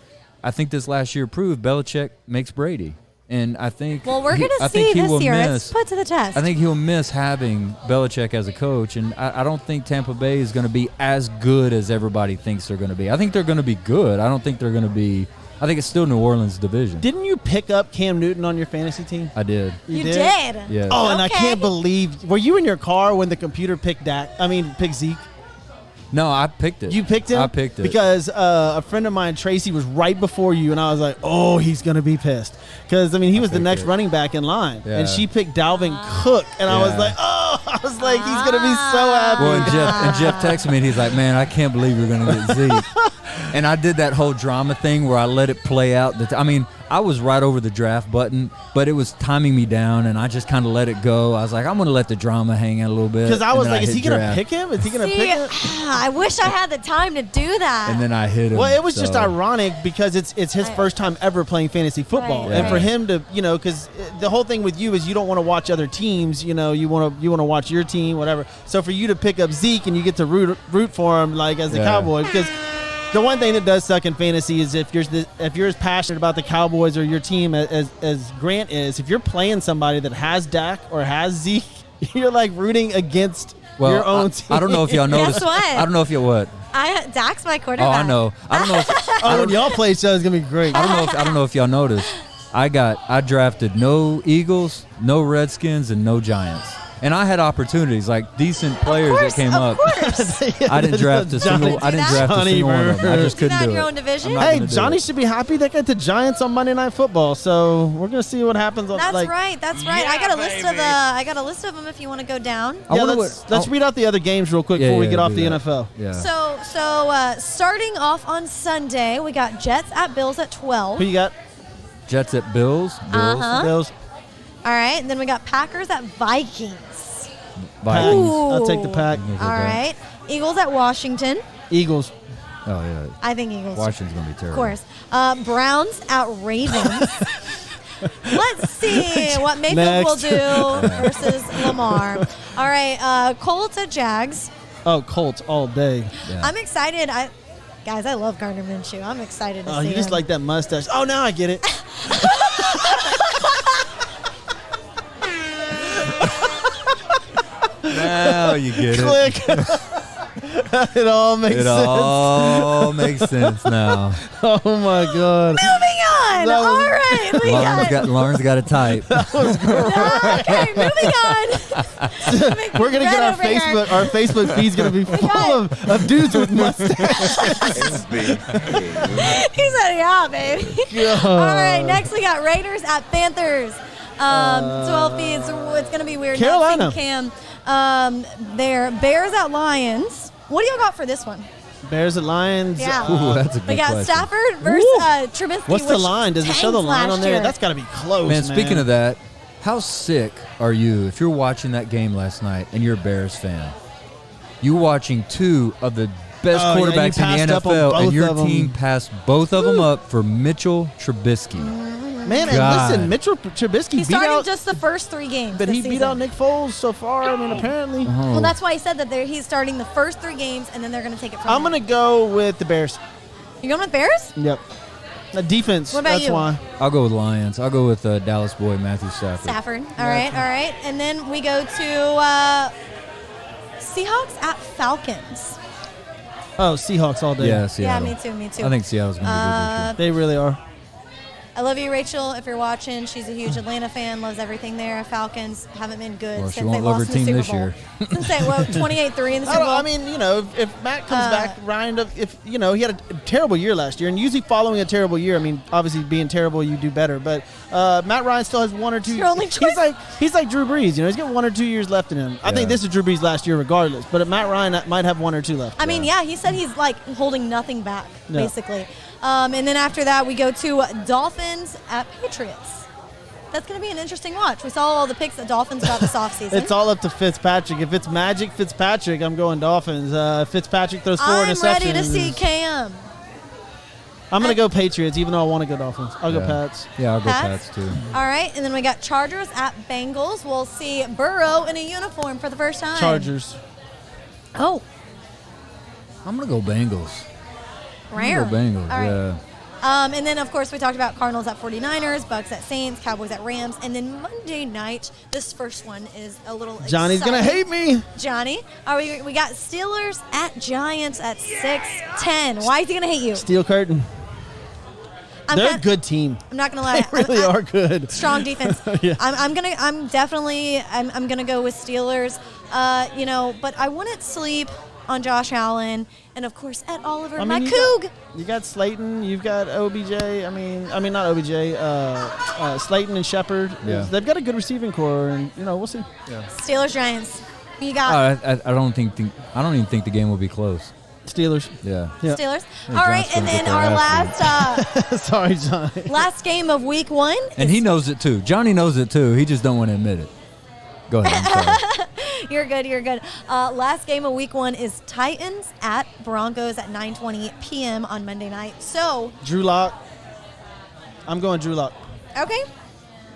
Speaker 5: I think this last year proved Belichick makes Brady. And I think
Speaker 3: Well, we're going
Speaker 5: I
Speaker 3: to
Speaker 5: think
Speaker 3: see
Speaker 5: he
Speaker 3: this
Speaker 5: will
Speaker 3: year.
Speaker 5: miss-
Speaker 3: It's put to the test.
Speaker 5: I think he'll miss having Belichick as a coach, and I don't think Tampa Bay is going to be as good as everybody thinks they're going to be. I think they're going to be good. I don't think they're going to be – I think it's still New Orleans' division.
Speaker 4: Didn't you pick up Cam Newton on your fantasy team?
Speaker 5: I did.
Speaker 3: you
Speaker 4: did?
Speaker 3: did.
Speaker 5: Yes.
Speaker 4: Oh, and I
Speaker 3: Okay.
Speaker 4: can't believe. Were you in your car when the computer picked picked Zeke?
Speaker 5: No, I picked it.
Speaker 4: You picked him?
Speaker 5: I picked it.
Speaker 4: Because a friend of mine, Tracy, was right before you, and I was like, oh, he's going to be pissed. Because, I mean, he was the
Speaker 5: picked
Speaker 4: next
Speaker 5: it.
Speaker 4: running back in line.
Speaker 5: Yeah.
Speaker 4: And she picked Dalvin Cook, and I was
Speaker 5: Yeah.
Speaker 4: like, he's going to be so happy.
Speaker 5: Well, and Jeff texted me, and he's like, man, I can't believe you're going to get Zeke. And I did that whole drama thing where I let it play out. I mean, I was right over the draft button, but it was timing me down, and I just kind of let it go. I was like, I'm going to let the drama hang out a little bit.
Speaker 4: Because I
Speaker 5: and
Speaker 4: was
Speaker 5: then
Speaker 4: like, is
Speaker 5: hit
Speaker 4: he going to
Speaker 5: draft.
Speaker 4: pick him? Is he going to
Speaker 3: See,
Speaker 4: pick him?
Speaker 3: I wish I had the time to do that.
Speaker 5: And then I hit him.
Speaker 4: Well, it was just
Speaker 5: so-
Speaker 4: ironic because it's his first time ever playing fantasy football,
Speaker 3: Right,
Speaker 4: and for
Speaker 3: right.
Speaker 4: him to, because the whole thing with you is you don't want to watch other teams, you want to watch your team, whatever. So for you to pick up Zeke and you get to root for him like as a
Speaker 5: Yeah.
Speaker 4: Cowboy, because the one thing that does suck in fantasy is if you're as passionate about the Cowboys or your team as Grant is, if you're playing somebody that has Dak or has Zeke, you're like rooting against
Speaker 5: Well,
Speaker 4: your own team.
Speaker 5: I don't know if y'all noticed.
Speaker 3: what?
Speaker 5: I don't know if you what.
Speaker 3: Dak's my
Speaker 5: Oh,
Speaker 3: quarterback.
Speaker 5: I know. I don't know. If,
Speaker 4: Oh, when y'all play each other, it's gonna be great.
Speaker 5: I don't know if y'all noticed. I drafted no Eagles, no Redskins, and no Giants. And I had opportunities, like decent players
Speaker 3: Of course,
Speaker 5: that came
Speaker 3: of
Speaker 5: up.
Speaker 3: course.
Speaker 5: I didn't draft a single. I didn't draft a
Speaker 4: Johnny
Speaker 5: single one of them. I just
Speaker 3: Do
Speaker 5: couldn't
Speaker 3: that
Speaker 5: do
Speaker 3: in your
Speaker 5: it.
Speaker 3: own division?
Speaker 5: I'm not
Speaker 4: Hey,
Speaker 5: gonna do
Speaker 4: Johnny
Speaker 5: it.
Speaker 4: should be happy they got the Giants on Monday Night Football. So we're gonna see what happens.
Speaker 3: That's
Speaker 4: like,
Speaker 3: right. That's right.
Speaker 1: Yeah,
Speaker 3: I got a list of
Speaker 1: baby.
Speaker 3: I got a list of them if you want to go down.
Speaker 5: I
Speaker 4: Yeah,
Speaker 5: wonder
Speaker 4: let's read out the other games real quick
Speaker 5: Yeah,
Speaker 4: before we
Speaker 5: yeah,
Speaker 4: get off
Speaker 5: do
Speaker 4: the
Speaker 5: that.
Speaker 4: NFL.
Speaker 5: Yeah.
Speaker 3: So starting off on Sunday, we got Jets at Bills at 12.
Speaker 4: Who you got?
Speaker 5: Jets at Bills.
Speaker 3: Uh-huh.
Speaker 4: Bills.
Speaker 3: All right, and then we got Packers at Vikings.
Speaker 5: Vikings.
Speaker 3: Ooh.
Speaker 4: I'll take the Pack.
Speaker 3: All right, Eagles at Washington.
Speaker 4: Eagles.
Speaker 5: Oh, yeah.
Speaker 3: I think Eagles.
Speaker 5: Washington's going to be terrible.
Speaker 3: Of course. Browns at Ravens. Let's see what Mayfield will do versus Lamar. All right, Colts at Jags.
Speaker 4: Oh, Colts all day.
Speaker 5: Yeah.
Speaker 3: I'm excited. Guys, I love Gardner Minshew. I'm excited to
Speaker 4: Oh,
Speaker 3: see
Speaker 4: you just
Speaker 3: him.
Speaker 4: like that mustache. Oh, now I get it.
Speaker 5: Now you get it.
Speaker 4: Click. It all makes
Speaker 5: It
Speaker 4: sense.
Speaker 5: all makes sense now.
Speaker 4: Oh my God.
Speaker 3: Moving on.
Speaker 4: That was-
Speaker 3: All right, we
Speaker 5: Lauren's got a type.
Speaker 3: Okay, moving on.
Speaker 4: We're gonna get our
Speaker 3: Red over here.
Speaker 4: Facebook. Our Facebook feed's gonna be full of dudes with mustaches.
Speaker 3: He said, "Yeah, baby." All right, next we got Raiders at Panthers. 12 feet. So it's gonna be weird.
Speaker 4: Carolina.
Speaker 3: Not seeing Cam. There. Bears at Lions. What do y'all got for this one?
Speaker 4: Bears at Lions.
Speaker 3: Yeah.
Speaker 5: Ooh, that's a good
Speaker 3: We got
Speaker 5: question.
Speaker 3: Stafford versus Trubisky.
Speaker 4: What's the
Speaker 3: which
Speaker 4: line? Does it show the
Speaker 3: tanked
Speaker 4: line on
Speaker 3: last
Speaker 4: there?
Speaker 3: year.
Speaker 4: That's got to be close,
Speaker 5: Man, speaking of that, how sick are you if you're watching that game last night and you're a Bears fan? You watching two of the best
Speaker 4: Oh, yeah, you
Speaker 5: quarterbacks
Speaker 4: passed
Speaker 5: in the
Speaker 4: up on
Speaker 5: NFL,
Speaker 4: both
Speaker 5: and your
Speaker 4: of 'em.
Speaker 5: team passed both of them up for Mitchell Trubisky.
Speaker 4: Man, and
Speaker 5: God.
Speaker 4: listen, Mitchell Trubisky
Speaker 3: He
Speaker 4: beat
Speaker 3: started
Speaker 4: out,
Speaker 3: just the first 3 games.
Speaker 4: but
Speaker 3: this
Speaker 4: he beat
Speaker 3: season.
Speaker 4: out Nick Foles so far. I mean, apparently.
Speaker 3: Well, that's why he said that he's starting the first 3 games, and then they're going to take it from
Speaker 4: I'm
Speaker 3: there.
Speaker 4: gonna go with the Bears.
Speaker 3: You going with Bears?
Speaker 4: Yep. The defense.
Speaker 3: What about
Speaker 4: that's
Speaker 3: you?
Speaker 4: why.
Speaker 5: I'll go with Lions. I'll go with Dallas boy Matthew Stafford.
Speaker 3: Stafford. All right. And then we go to Seahawks at Falcons.
Speaker 4: Oh, Seahawks all day.
Speaker 5: Yeah, Seattle.
Speaker 3: Yeah, me too.
Speaker 5: I think Seattle's going to be
Speaker 4: They really are.
Speaker 3: I love you, Rachel. If you're watching, she's a huge Atlanta fan, loves everything there. Falcons haven't been good
Speaker 5: Well, she
Speaker 3: since
Speaker 5: won't
Speaker 3: they
Speaker 5: love
Speaker 3: lost
Speaker 5: her
Speaker 3: in the
Speaker 5: team
Speaker 3: Super
Speaker 5: this
Speaker 3: Bowl. Since they, 28-3 in the Super Bowl.
Speaker 4: I mean, you know, if Matt comes back, Ryan, if he had a terrible year last year, and usually following a terrible year, I mean, obviously being terrible, you do better. But Matt Ryan still has 1 or 2.
Speaker 3: It's your only choice.
Speaker 4: He's like Drew Brees. You know, he's got 1 or 2 years left in him. I think this is Drew Brees' last year, regardless. But Matt Ryan might have 1 or 2 left.
Speaker 3: I mean, yeah, he said he's like holding nothing back,
Speaker 4: Yeah.
Speaker 3: basically. And then after that, we go to Dolphins at Patriots. That's going to be an interesting watch. We saw all the picks that Dolphins got this offseason.
Speaker 4: It's all up to Fitzpatrick. If it's Magic Fitzpatrick, I'm going Dolphins. Fitzpatrick throws 4 interceptions.
Speaker 3: I'm ready to see Cam.
Speaker 4: I'm going to go Patriots, even though I want to go Dolphins. I'll go
Speaker 5: Yeah.
Speaker 4: Pats.
Speaker 5: Yeah, I'll go
Speaker 3: Pats?
Speaker 5: Pats too.
Speaker 3: All right, and then we got Chargers at Bengals. We'll see Burrow in a uniform for the first time.
Speaker 4: Chargers.
Speaker 3: Oh,
Speaker 5: I'm going to go Bengals.
Speaker 3: rare.
Speaker 5: I'm going to go Bengals,
Speaker 3: All right.
Speaker 5: yeah.
Speaker 3: And then, of course, we talked about Cardinals at 49ers, Bucks at Saints, Cowboys at Rams. And then Monday night, this first one is a little
Speaker 4: Johnny's going to
Speaker 3: exciting.
Speaker 4: hate me.
Speaker 3: Johnny. We got Steelers at Giants at 6-10. Why is he going to hate you?
Speaker 4: Steel curtain. They're a good team.
Speaker 3: I'm not going to lie.
Speaker 4: They really are good.
Speaker 3: Strong defense.
Speaker 4: Yeah.
Speaker 3: I'm gonna go with Steelers. But I wouldn't sleep on Josh Allen, and of course at Oliver
Speaker 4: I mean,
Speaker 3: Coug.
Speaker 4: you got Slayton. You've got OBJ. I mean not OBJ. Slayton and Shepard.
Speaker 5: Yeah.
Speaker 4: They've got a good receiving core, and we'll see.
Speaker 3: Steelers Giants. You got
Speaker 5: I don't even think the game will be close.
Speaker 4: Steelers.
Speaker 5: Yeah.
Speaker 4: Yeah.
Speaker 3: Steelers.
Speaker 5: Yeah,
Speaker 3: All right,
Speaker 5: Giants
Speaker 3: and
Speaker 5: gonna get
Speaker 3: then
Speaker 5: their
Speaker 3: our
Speaker 5: ass
Speaker 4: Sorry, Johnny.
Speaker 3: last game of Week 1.
Speaker 5: And he knows it too. Johnny knows it too. He just don't want to admit it. Go ahead. I'm sorry.
Speaker 3: You're good. Last game of Week 1 is Titans at Broncos at 9:20 p.m. on Monday night. So,
Speaker 4: Drew Lock. I'm going Drew Lock.
Speaker 3: okay,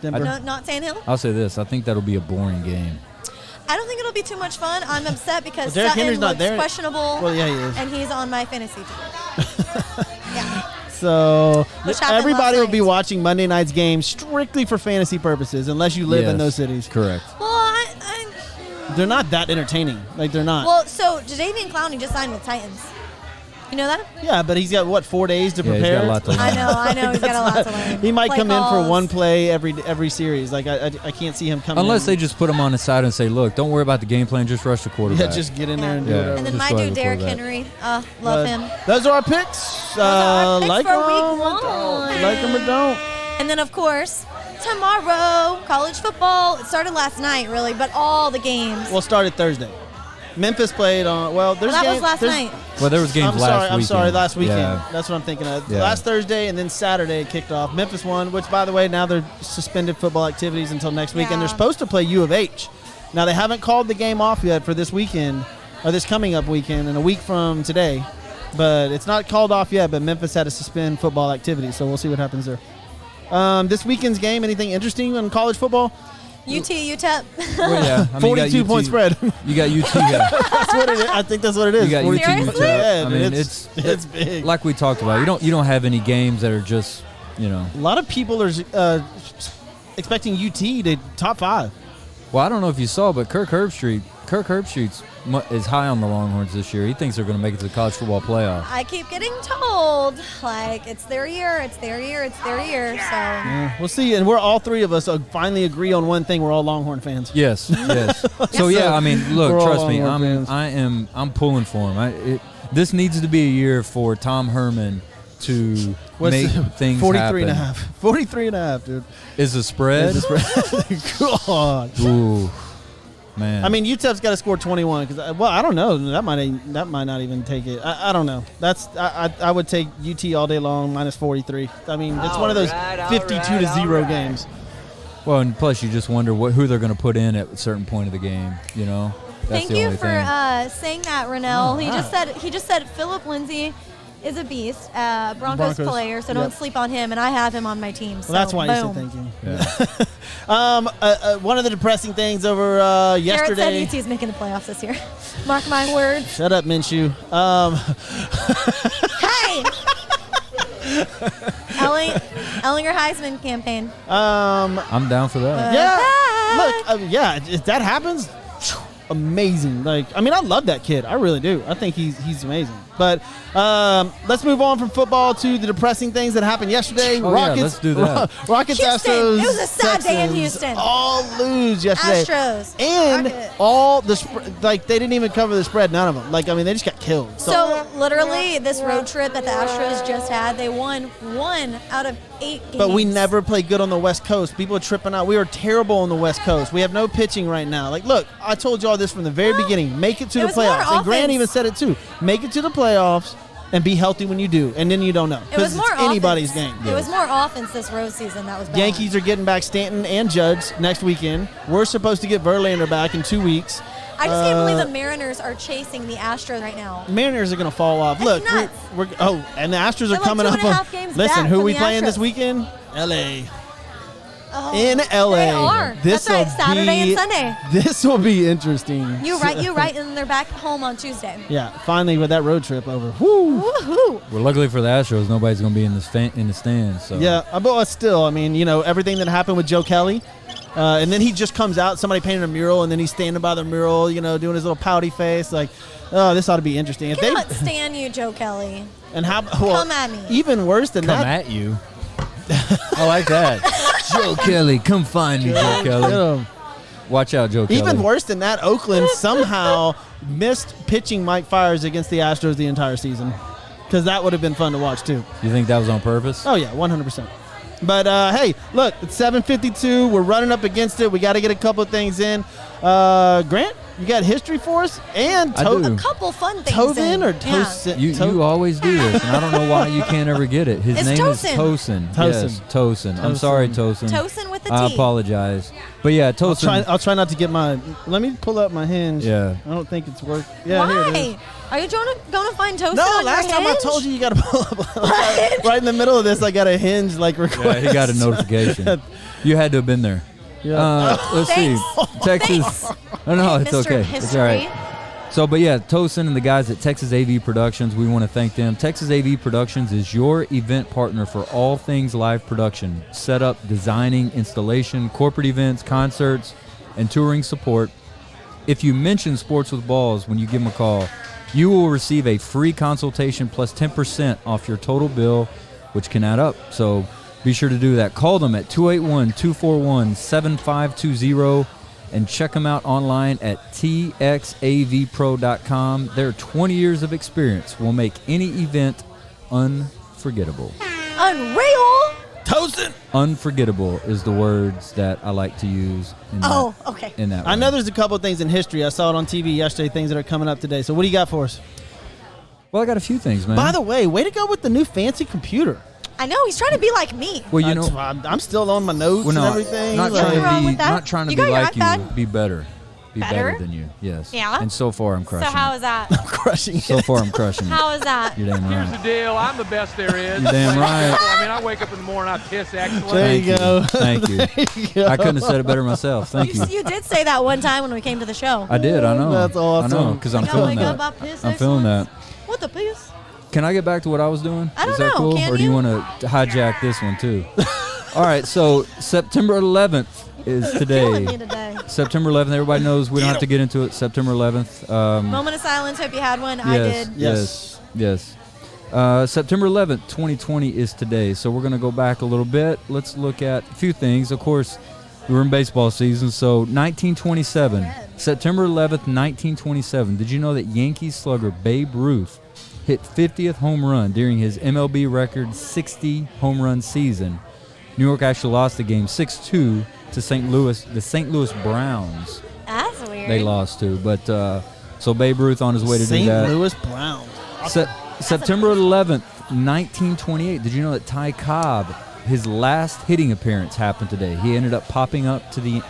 Speaker 4: Denver.
Speaker 3: no, not Tannehill.
Speaker 5: I'll say this. I think that'll be a boring game.
Speaker 3: I don't think it'll be too much fun. I'm upset because
Speaker 4: Well, Derrick
Speaker 3: Sutton
Speaker 4: Henry's not
Speaker 3: looks
Speaker 4: there.
Speaker 3: questionable.
Speaker 4: Well, yeah, he is.
Speaker 3: And he's on my fantasy team. Yeah.
Speaker 4: So
Speaker 3: Which happened
Speaker 4: everybody
Speaker 3: last
Speaker 4: will be
Speaker 3: night.
Speaker 4: watching Monday night's game strictly for fantasy purposes, unless you live in
Speaker 5: Yes,
Speaker 4: those cities.
Speaker 5: Correct.
Speaker 3: Well,
Speaker 4: They're not that entertaining. Like they're not.
Speaker 3: well, so Jadeveon Clowney just signed with Titans. You know that?
Speaker 4: Yeah, but he's got 4 days to
Speaker 5: Yeah, he's
Speaker 4: prepare.
Speaker 5: got a lot to learn.
Speaker 3: I know. He's got a lot to learn.
Speaker 4: He might
Speaker 3: Play
Speaker 4: come in for
Speaker 3: calls.
Speaker 4: one play every series. Like I can't see him coming.
Speaker 5: Unless
Speaker 4: in.
Speaker 5: they just put him on the side and say, "Look, don't worry about the game plan. Just rush the quarterback."
Speaker 4: yeah, just get in there and do
Speaker 5: Yeah.
Speaker 4: whatever.
Speaker 3: And then
Speaker 5: Just
Speaker 3: my
Speaker 5: go ahead
Speaker 3: dude
Speaker 5: with
Speaker 3: Derrick
Speaker 5: quarterback.
Speaker 3: Henry, love
Speaker 4: But
Speaker 3: him.
Speaker 4: Those are our picks.
Speaker 3: our picks
Speaker 4: like
Speaker 3: for
Speaker 4: them
Speaker 3: week
Speaker 4: or
Speaker 3: one.
Speaker 4: don't. Like them or don't.
Speaker 3: And then, of course, tomorrow, college football. It started last night, really, but all the games.
Speaker 4: We'll start it Thursday. Memphis played on. Well, there's
Speaker 3: that
Speaker 4: game,
Speaker 3: was last
Speaker 4: there's-
Speaker 3: night.
Speaker 5: Well, there was games
Speaker 4: I'm sorry, last weekend.
Speaker 5: Yeah.
Speaker 4: That's what I'm thinking of.
Speaker 5: Yeah.
Speaker 4: Last Thursday and then Saturday it kicked off. Memphis won, which, by the way, now they're suspended football activities until next week, and they're
Speaker 3: Yeah.
Speaker 4: supposed to play U of H. Now, they haven't called the game off yet for this weekend, or this coming up weekend, and a week from today. but it's not called off yet. But Memphis had to suspend football activity, so we'll see what happens there. This weekend's game, anything interesting in college football?
Speaker 3: UT, UTEP.
Speaker 5: Well, yeah, I mean, you got
Speaker 4: 42-point
Speaker 5: UT
Speaker 4: spread.
Speaker 5: You got UT. Yeah.
Speaker 4: That's what it is. I think that's what it is.
Speaker 5: You got
Speaker 4: 42
Speaker 5: UT.
Speaker 3: Seriously?
Speaker 4: Yeah,
Speaker 5: I
Speaker 4: dude,
Speaker 5: mean,
Speaker 4: it's big.
Speaker 5: like we talked about. You don't have any games that are just
Speaker 4: A lot of people are expecting UT to top 5.
Speaker 5: Well, I don't know if you saw, but Kirk Herbstreit's is high on the Longhorns this year. He thinks they're going to make it to the college football playoff.
Speaker 3: I keep getting told, like, it's their year, it's their year, it's their year. So
Speaker 4: Yeah, we'll see. And we're all three of us finally agree on one thing. We're all Longhorn fans.
Speaker 5: Yes, yes. So yeah, I mean, look,
Speaker 4: We're all
Speaker 5: trust me,
Speaker 4: Longhorn fans.
Speaker 5: I'm pulling for him. This needs to be a year for Tom Herman to make things
Speaker 4: 43
Speaker 5: happen.
Speaker 4: and a half. 43 and a half, dude.
Speaker 5: Is the spread?
Speaker 4: God.
Speaker 5: Ooh, man.
Speaker 4: I mean, UTEP's got to score 21 because, I don't know. That might not even take it. I don't know. I would take UT all day long minus 43. I mean, it's one of those 52-0 games.
Speaker 5: Well, and plus you just wonder who they're going to put in at a certain point of the game. That's
Speaker 3: thank
Speaker 5: the
Speaker 3: you
Speaker 5: only
Speaker 3: for
Speaker 5: thing.
Speaker 3: saying that, Rennell.
Speaker 4: Oh,
Speaker 3: He just said Philip Lindsay is a beast, Broncos
Speaker 4: Broncos,
Speaker 3: player, so don't
Speaker 4: yep.
Speaker 3: sleep on him, and I have him on my team. So
Speaker 4: Well, that's why you
Speaker 3: boom.
Speaker 4: said thank you.
Speaker 5: Yeah.
Speaker 4: One of the depressing things over
Speaker 3: Garrett
Speaker 4: yesterday.
Speaker 3: said UT is making the playoffs this year. Mark my words.
Speaker 4: Shut up, Minshew.
Speaker 3: Hey! Ellinger Heisman campaign.
Speaker 5: I'm down for that.
Speaker 4: If that happens, amazing. I love that kid. I really do. I think he's amazing. But let's move on from football to the depressing things that happened yesterday.
Speaker 5: Oh, yeah, let's do that.
Speaker 4: Rockets,
Speaker 3: Houston.
Speaker 4: Astros,
Speaker 3: It was a sad day in
Speaker 4: Texans
Speaker 3: Houston.
Speaker 4: all lose yesterday.
Speaker 3: Astros.
Speaker 4: And
Speaker 3: Rockets.
Speaker 4: all the they didn't even cover the spread. None of them. They just got killed.
Speaker 3: So literally, this road trip that the Astros just had, they won 1 out of 8 games.
Speaker 4: But we never played good on the West Coast. People are tripping out. We are terrible on the West Coast. We have no pitching right now. Look, I told you all this from the very beginning. Make it to
Speaker 3: it
Speaker 4: the
Speaker 3: was more
Speaker 4: playoffs. And Grant
Speaker 3: offense.
Speaker 4: even said it too. Make it to the playoffs and be healthy when you do. And then you don't know.
Speaker 3: It was
Speaker 4: Because
Speaker 3: more
Speaker 4: it's anybody's
Speaker 3: offense.
Speaker 4: game.
Speaker 3: It was more offense this road season that was bad.
Speaker 4: Yankees are getting back Stanton and Judge next weekend. We're supposed to get Verlander back in 2 weeks.
Speaker 3: I just can't believe the Mariners are chasing the Astros right now.
Speaker 4: Mariners are going to fall off.
Speaker 3: That's
Speaker 4: Look,
Speaker 3: nuts.
Speaker 4: and the Astros
Speaker 3: They're
Speaker 4: are coming up.
Speaker 3: 2.5 games
Speaker 4: Listen,
Speaker 3: back
Speaker 4: who
Speaker 3: from
Speaker 4: we
Speaker 3: the
Speaker 4: playing this
Speaker 3: Astros.
Speaker 4: weekend? L.A.
Speaker 3: Oh,
Speaker 4: In L.A.
Speaker 3: They are. That's right, Saturday and Sunday.
Speaker 4: This will be interesting.
Speaker 3: You're right, and they're back home on Tuesday.
Speaker 4: Yeah, finally with that road trip over. Woo!
Speaker 3: Woohoo!
Speaker 5: Well, luckily for the Astros, nobody's going to be in the stands. So
Speaker 4: Yeah, but still, everything that happened with Joe Kelly, and then he just comes out, somebody painted a mural, and then he's standing by the mural, doing his little pouty face, this ought to be be interesting.
Speaker 3: Cannot stand you, Joe Kelly.
Speaker 4: And how?
Speaker 3: Come at me.
Speaker 4: Even worse than
Speaker 5: come
Speaker 4: that.
Speaker 5: at you. I like that. Joe Kelly, come find me, Joe Kelly. Watch out, Joe Kelly.
Speaker 4: Even worse than that, Oakland somehow missed pitching Mike Fiers against the Astros the entire season, because that would have been fun to watch too.
Speaker 5: You think that was on purpose?
Speaker 4: Oh yeah, 100%. But hey, look, it's 7:52. We're running up against it. We got to get a couple of things in. Grant, you got history for us? And
Speaker 5: I do.
Speaker 3: A couple fun things.
Speaker 4: Tovin or
Speaker 3: Yeah.
Speaker 4: Tosin?
Speaker 5: You always do this, and I don't know why you can't ever get it. His
Speaker 3: It's
Speaker 5: name
Speaker 3: Tosin.
Speaker 5: is Tosin.
Speaker 4: Tosin.
Speaker 5: Yes, Tosin. I'm sorry, Tosin.
Speaker 3: Tosin with the
Speaker 5: I
Speaker 3: T.
Speaker 5: apologize. But yeah, Tosin.
Speaker 4: I'll try not to get my. Let me pull up my hinge.
Speaker 5: Yeah.
Speaker 4: I don't think it's worked. Yeah, here it is.
Speaker 3: Why? Are you going to find Tosin
Speaker 4: No,
Speaker 3: on
Speaker 4: last
Speaker 3: your
Speaker 4: time I
Speaker 3: hinge?
Speaker 4: told you got to pull up. Right in the middle of this, I got a hinge request.
Speaker 5: Yeah, he got a notification. You had to have been there.
Speaker 4: Yeah.
Speaker 5: Let's see.
Speaker 3: Thanks.
Speaker 5: Texas. No, it's
Speaker 3: Mr.
Speaker 5: okay.
Speaker 3: History.
Speaker 5: It's all right. So, but yeah, Tosin and the guys at Texas AV Productions, we want to thank them. Texas AV Productions is your event partner for all things live production, setup, designing, installation, corporate events, concerts, and touring support. If you mention Sports with Balls when you give them a call, you will receive a free consultation plus 10% off your total bill, which can add up. So be sure to do that. Call them at 281-241-7520 and check them out online at txavpro.com. Their 20 years of experience will make any event unforgettable.
Speaker 3: Unreal.
Speaker 4: Tosin.
Speaker 5: Unforgettable is the words that I like to use in
Speaker 3: Oh,
Speaker 5: that,
Speaker 3: okay.
Speaker 5: in that
Speaker 4: I
Speaker 5: way.
Speaker 4: know there's a couple of things in history. I saw it on TV yesterday, things that are coming up today. So what do you got for us?
Speaker 5: Well, I got a few things, man.
Speaker 4: By the way, way to go with the new fancy computer.
Speaker 3: I know, he's trying to be like me.
Speaker 5: well, you know,
Speaker 4: I'm still on my notes
Speaker 5: well, no,
Speaker 4: and everything.
Speaker 5: not
Speaker 4: like-
Speaker 5: trying
Speaker 3: Nothing wrong
Speaker 5: to be
Speaker 3: with that.
Speaker 5: not trying to
Speaker 3: You
Speaker 5: be
Speaker 3: got your
Speaker 5: like you,
Speaker 3: iPad?
Speaker 5: be better. be
Speaker 6: Better?
Speaker 5: better than you. Yes.
Speaker 6: Yeah?
Speaker 5: And so far, I'm crushing
Speaker 6: So how
Speaker 5: it.
Speaker 6: is that?
Speaker 4: Crushing it.
Speaker 5: So far, I'm crushing it.
Speaker 6: How is that?
Speaker 5: You're damn
Speaker 7: Here's the
Speaker 5: right.
Speaker 7: deal. I'm the best there is.
Speaker 5: You're damn right.
Speaker 7: I mean, I wake up in the morning, I piss excellent.
Speaker 4: There
Speaker 5: Thank
Speaker 4: you go.
Speaker 5: Thank you.
Speaker 4: There you go.
Speaker 5: I couldn't have said it better myself. Thank you.
Speaker 3: You did say that one time when we came to the show.
Speaker 5: I did. I know.
Speaker 4: That's awesome.
Speaker 5: I know because I'm
Speaker 3: Like, I
Speaker 5: feeling
Speaker 3: wake up,
Speaker 5: that.
Speaker 3: I piss
Speaker 5: I'm feeling that.
Speaker 3: excellence. What the piss?
Speaker 5: Can I get back to what I was doing?
Speaker 3: I don't
Speaker 5: Is that
Speaker 3: know.
Speaker 5: cool?
Speaker 3: Can
Speaker 5: Or do you
Speaker 3: you?
Speaker 5: want to hijack this one too? All right. So September 11th is
Speaker 3: Killing me
Speaker 5: today.
Speaker 3: today.
Speaker 5: September 11th. Everybody knows we don't have to get into it. September 11th.
Speaker 3: Moment of silence. Hope you had one. I
Speaker 5: Yes.
Speaker 3: did.
Speaker 5: Yes. September 11th, 2020 is today. So we're going to go back a little bit. Let's look at a few things. Of course, we were in baseball season. So 1927, September 11th, 1927. Did you know that Yankees slugger Babe Ruth hit 50th home run during his MLB record 60 home run season? New York actually lost the game 6-2 to St. Louis, the St. Louis Browns.
Speaker 3: That's weird.
Speaker 5: They lost to, but so Babe Ruth on his way to do
Speaker 4: St.
Speaker 5: that.
Speaker 4: Louis Browns.
Speaker 5: September 11th, 1928. Did you know that Ty Cobb, his last hitting appearance happened today? He ended up popping out to the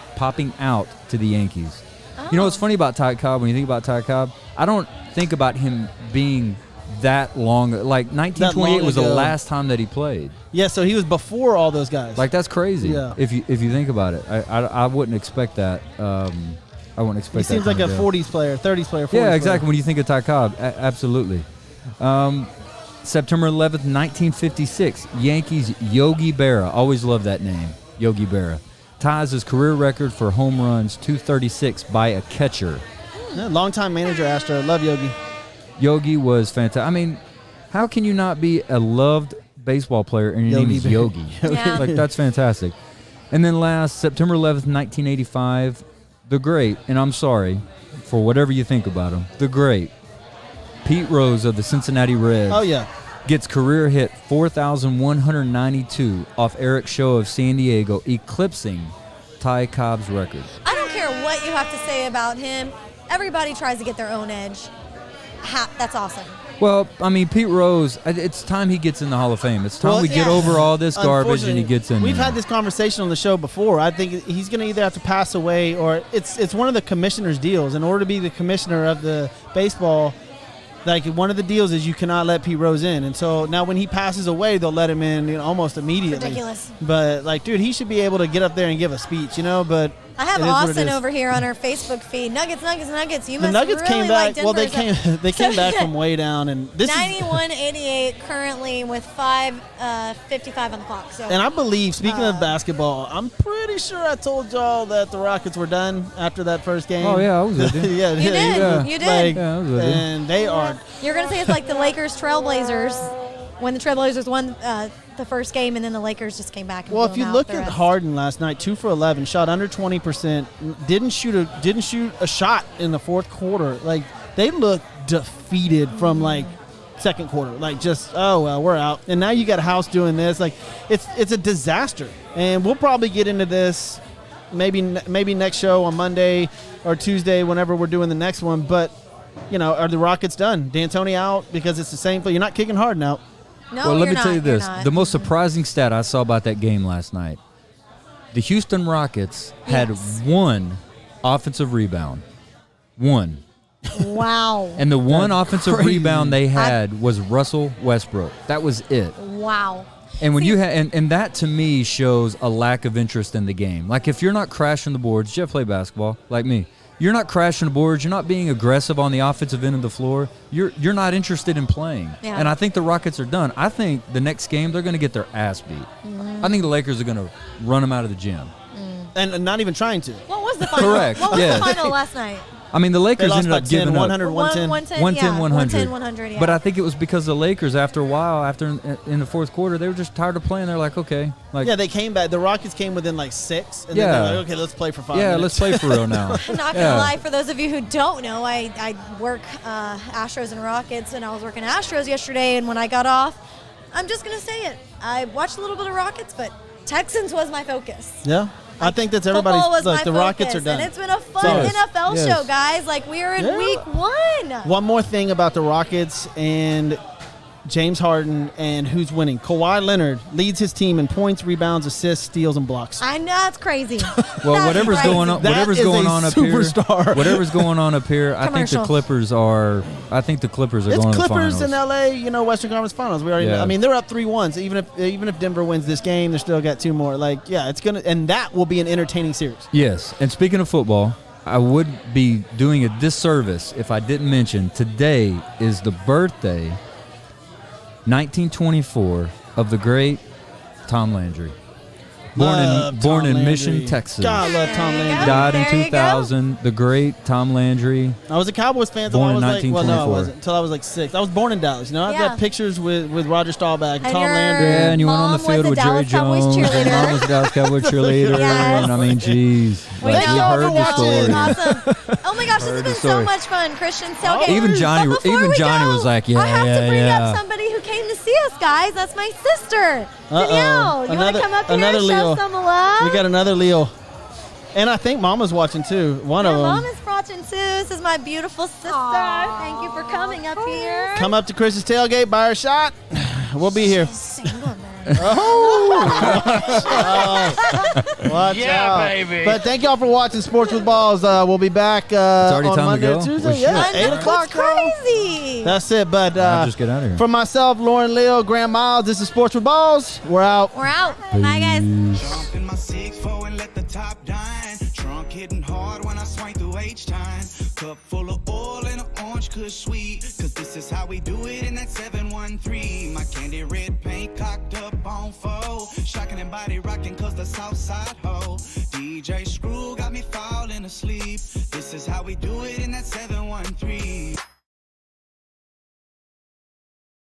Speaker 5: Yankees. You know what's funny about Ty Cobb? When you think about Ty Cobb, I don't think about him being that long. Like 1928 was the
Speaker 4: ago.
Speaker 5: last time that he played.
Speaker 4: Yeah, so he was before all those guys.
Speaker 5: Like that's crazy.
Speaker 4: Yeah.
Speaker 5: If you think about it, I wouldn't expect that. I wouldn't expect.
Speaker 4: he seems
Speaker 5: that
Speaker 4: like a
Speaker 5: kind of deal.
Speaker 4: 40s player, 30s player. 40s
Speaker 5: Yeah, exactly.
Speaker 4: player.
Speaker 5: When you think of Ty Cobb, absolutely. September 11th, 1956, Yankees Yogi Berra. Always love that name, Yogi Berra. Ties his career record for home runs, 236 by a catcher.
Speaker 4: Yeah, longtime manager, Astro. Love Yogi.
Speaker 5: Yogi was fantastic. I mean, how can you not be a loved baseball player and your name
Speaker 4: Yogi
Speaker 5: is
Speaker 4: Berra.
Speaker 5: Yogi?
Speaker 3: Yeah.
Speaker 5: Like, that's fantastic. And then last, September 11th, 1985, the great, and I'm sorry for whatever you think about him, the great Pete Rose of the Cincinnati Reds.
Speaker 4: Oh, yeah.
Speaker 5: Gets career hit 4,192 off Eric Show of San Diego, eclipsing Ty Cobb's record.
Speaker 3: I don't care what you have to say about him. Everybody tries to get their own edge. That's awesome.
Speaker 5: Well, I mean, Pete Rose, it's time he gets in the Hall of Fame. It's time
Speaker 4: Well,
Speaker 5: we get
Speaker 4: yeah.
Speaker 5: over all this garbage and he
Speaker 4: Unfortunately,
Speaker 5: gets in
Speaker 4: We've
Speaker 5: there.
Speaker 4: had this conversation on the show before. I think he's going to either have to pass away or it's one of the commissioner's deals. In order to be the commissioner of the baseball, like one of the deals is you cannot let Pete Rose in. And so now when he passes away, they'll let him in almost immediately.
Speaker 3: Ridiculous.
Speaker 4: But, like, dude, he should be able to get up there and give a speech, but
Speaker 3: I have
Speaker 4: it is what it
Speaker 3: Austin
Speaker 4: is.
Speaker 3: over here on our Facebook feed. Nuggets. You
Speaker 4: The
Speaker 3: must
Speaker 4: Nuggets
Speaker 3: really
Speaker 4: came back.
Speaker 3: like
Speaker 4: Well, they
Speaker 3: Denver's
Speaker 4: came they came back from way down, and this is
Speaker 3: 91-88 currently with 5:55 on the clock. So
Speaker 4: And I believe, speaking of basketball, I'm pretty sure I told y'all that the Rockets were done after that first game.
Speaker 5: Oh, yeah, I was with you.
Speaker 4: yeah,
Speaker 3: You did.
Speaker 5: Yeah.
Speaker 3: You did.
Speaker 4: Like,
Speaker 5: Yeah, I was with you.
Speaker 4: and they are.
Speaker 3: You're gonna say it's like the Lakers Trailblazers when the Trailblazers won the first game and then the Lakers just came back. And
Speaker 4: Well,
Speaker 3: blew
Speaker 4: if you
Speaker 3: them out
Speaker 4: look
Speaker 3: the
Speaker 4: at
Speaker 3: rest.
Speaker 4: Harden last night, 2 for 11, shot under 20%, didn't shoot a shot in the fourth quarter. Like they look defeated from like second quarter. Like just we're out. And now you got House doing this. Like it's a disaster. And we'll probably get into this maybe next show on Monday or Tuesday whenever we're doing the next one. But are the Rockets done? D'Antoni out because it's the same play. You're not kicking Harden out.
Speaker 3: No,
Speaker 5: well, let
Speaker 3: you're
Speaker 5: me tell you
Speaker 3: not, you're
Speaker 5: this.
Speaker 3: not.
Speaker 5: The most surprising stat I saw about that game last night, the Houston Rockets had
Speaker 3: Yes.
Speaker 5: one offensive rebound. One.
Speaker 3: Wow.
Speaker 5: And the one offensive
Speaker 4: crazy.
Speaker 5: rebound they had was Russell Westbrook. That was it.
Speaker 3: Wow.
Speaker 5: And when
Speaker 3: See-
Speaker 5: you and that to me shows a lack of interest in the game. Like if you're not crashing the boards, Jeff played basketball like me. You're not crashing the boards. You're not being aggressive on the offensive end of the floor. You're not interested in playing.
Speaker 3: Yeah.
Speaker 5: And I think the Rockets are done. I think the next game they're going to get their ass beat.
Speaker 3: Mm-hmm.
Speaker 5: I think the Lakers are going to run them out of the gym.
Speaker 4: And not even trying to.
Speaker 3: What was the final?
Speaker 5: Correct,
Speaker 3: What was
Speaker 5: yes.
Speaker 3: the final last night?
Speaker 5: I mean, the
Speaker 4: They
Speaker 5: Lakers
Speaker 4: lost
Speaker 5: ended
Speaker 4: by
Speaker 5: up
Speaker 4: 10,
Speaker 5: giving
Speaker 4: 100,
Speaker 5: up
Speaker 4: 110.
Speaker 3: 110,
Speaker 5: 110,
Speaker 3: 100, yeah.
Speaker 5: But I think it was because the Lakers, after a while, in the fourth quarter, they were just tired of playing. They're like, okay, like
Speaker 4: Yeah, they came back. The Rockets came within like 6. And
Speaker 5: Yeah.
Speaker 4: then they're like, okay, let's play for 5
Speaker 5: yeah,
Speaker 4: minutes.
Speaker 5: let's play for real now.
Speaker 3: Not gonna
Speaker 5: Yeah.
Speaker 3: lie, for those of you who don't know, I work Astros and Rockets, and I was working Astros yesterday. And when I got off, I'm just gonna say it. I watched a little bit of Rockets, but Texans was my focus.
Speaker 4: Yeah. I think that's
Speaker 3: Football
Speaker 4: everybody's.
Speaker 3: was
Speaker 4: Look,
Speaker 3: my
Speaker 4: the Rockets
Speaker 3: focus,
Speaker 4: are done.
Speaker 3: and it's been a fun
Speaker 5: Yes,
Speaker 3: NFL
Speaker 5: yes.
Speaker 3: show, guys. Like we are in
Speaker 4: Yeah.
Speaker 3: week 1.
Speaker 4: One more thing about the Rockets, and James Harden, and who's winning? Kawhi Leonard leads his team in points, rebounds, assists, steals, and blocks.
Speaker 3: I know, that's crazy.
Speaker 5: Well,
Speaker 3: That's
Speaker 5: whatever's
Speaker 3: crazy.
Speaker 5: going on,
Speaker 4: That
Speaker 5: whatever's
Speaker 4: is
Speaker 5: going
Speaker 4: a
Speaker 5: on up
Speaker 4: superstar.
Speaker 5: here, whatever's going on up here, I think the
Speaker 3: Commercial.
Speaker 5: Clippers are. I think the Clippers are
Speaker 4: It's
Speaker 5: going to the
Speaker 4: Clippers
Speaker 5: finals.
Speaker 4: in LA, Western Conference Finals. We already
Speaker 5: Yeah.
Speaker 4: know. I mean, they're up 3-1. So even if Denver wins this game, they still got 2 more. Like, yeah, it's gonna, and that will be an entertaining series.
Speaker 5: Yes, and speaking of football, I would be doing a disservice if I didn't mention today is the birthday, 1924, of the great Tom Landry.
Speaker 4: Love
Speaker 5: Born
Speaker 4: Tom
Speaker 5: in Mission,
Speaker 4: Landry.
Speaker 5: Texas.
Speaker 4: God, I love Tom
Speaker 3: There you
Speaker 4: Landry.
Speaker 3: go.
Speaker 5: Died in
Speaker 3: There you go.
Speaker 5: 2000. The great Tom Landry.
Speaker 4: I was a Cowboys fan until
Speaker 5: Born
Speaker 4: I
Speaker 5: in
Speaker 4: was like, well, no, I
Speaker 5: 1924.
Speaker 4: wasn't until I was like 6. I was born in Dallas. I've
Speaker 3: Yeah.
Speaker 4: got pictures with Roger Staubach,
Speaker 3: And
Speaker 4: Tom
Speaker 3: your
Speaker 4: Landry.
Speaker 5: Yeah, and you went on the
Speaker 3: Mom
Speaker 5: field
Speaker 3: was a
Speaker 5: with Jerry
Speaker 3: Dallas Cowboys
Speaker 5: Jones.
Speaker 3: cheerleader.
Speaker 5: And Mom was a Dallas Cowboys cheerleader.
Speaker 3: Yes.
Speaker 5: And I mean, geez.
Speaker 3: We
Speaker 5: Like,
Speaker 3: know.
Speaker 5: we heard the
Speaker 4: watching.
Speaker 5: story.
Speaker 3: Awesome. Oh my gosh, this has
Speaker 5: Heard
Speaker 3: been
Speaker 5: the
Speaker 3: so
Speaker 5: story.
Speaker 3: much fun. Christian tailgate.
Speaker 5: Even Johnny-
Speaker 3: But before
Speaker 5: even
Speaker 3: we
Speaker 5: Johnny
Speaker 3: go,
Speaker 5: was like,
Speaker 3: I have
Speaker 5: yeah,
Speaker 3: to bring
Speaker 5: yeah.
Speaker 3: up somebody who came to see us, guys. That's my sister, Danielle. You want
Speaker 4: Another-
Speaker 3: to come up here
Speaker 4: another
Speaker 3: and
Speaker 4: Leo.
Speaker 3: show some love?
Speaker 4: We got another Leo. And I think Mama's watching too. One
Speaker 3: Yeah,
Speaker 4: of them.
Speaker 3: Mom is watching too. This is my beautiful sister. Thank you for coming up here.
Speaker 4: Come up to Chris's tailgate, buy her a shot. We'll be here.
Speaker 3: Single man.
Speaker 4: Watch
Speaker 7: Yeah,
Speaker 4: out.
Speaker 7: baby.
Speaker 4: But thank y'all for watching Sports with Balls. We'll be back
Speaker 5: already
Speaker 4: on
Speaker 5: time to
Speaker 4: Monday
Speaker 5: go?
Speaker 4: or Tuesday.
Speaker 5: We
Speaker 4: Yeah,
Speaker 5: should.
Speaker 4: 8 o'clock.
Speaker 3: That's
Speaker 4: bro.
Speaker 3: crazy.
Speaker 4: That's it. But
Speaker 5: I'll just get out of here.
Speaker 4: for myself, Lauren Leo, Graham Miles, this is Sports with Balls. We're out.
Speaker 3: We're out. Bye, guys.
Speaker 1: Jump in my 6'4" and let the top dine. Trunk hitting hard when I swing through H-time. Cup full of oil and an orange kush sweet. Cause this is how we do it in that 713. My candy red paint cocked up on foe. Shocking and body rocking cause the south side ho. DJ Screw got me falling asleep. This is how we do it in that 713.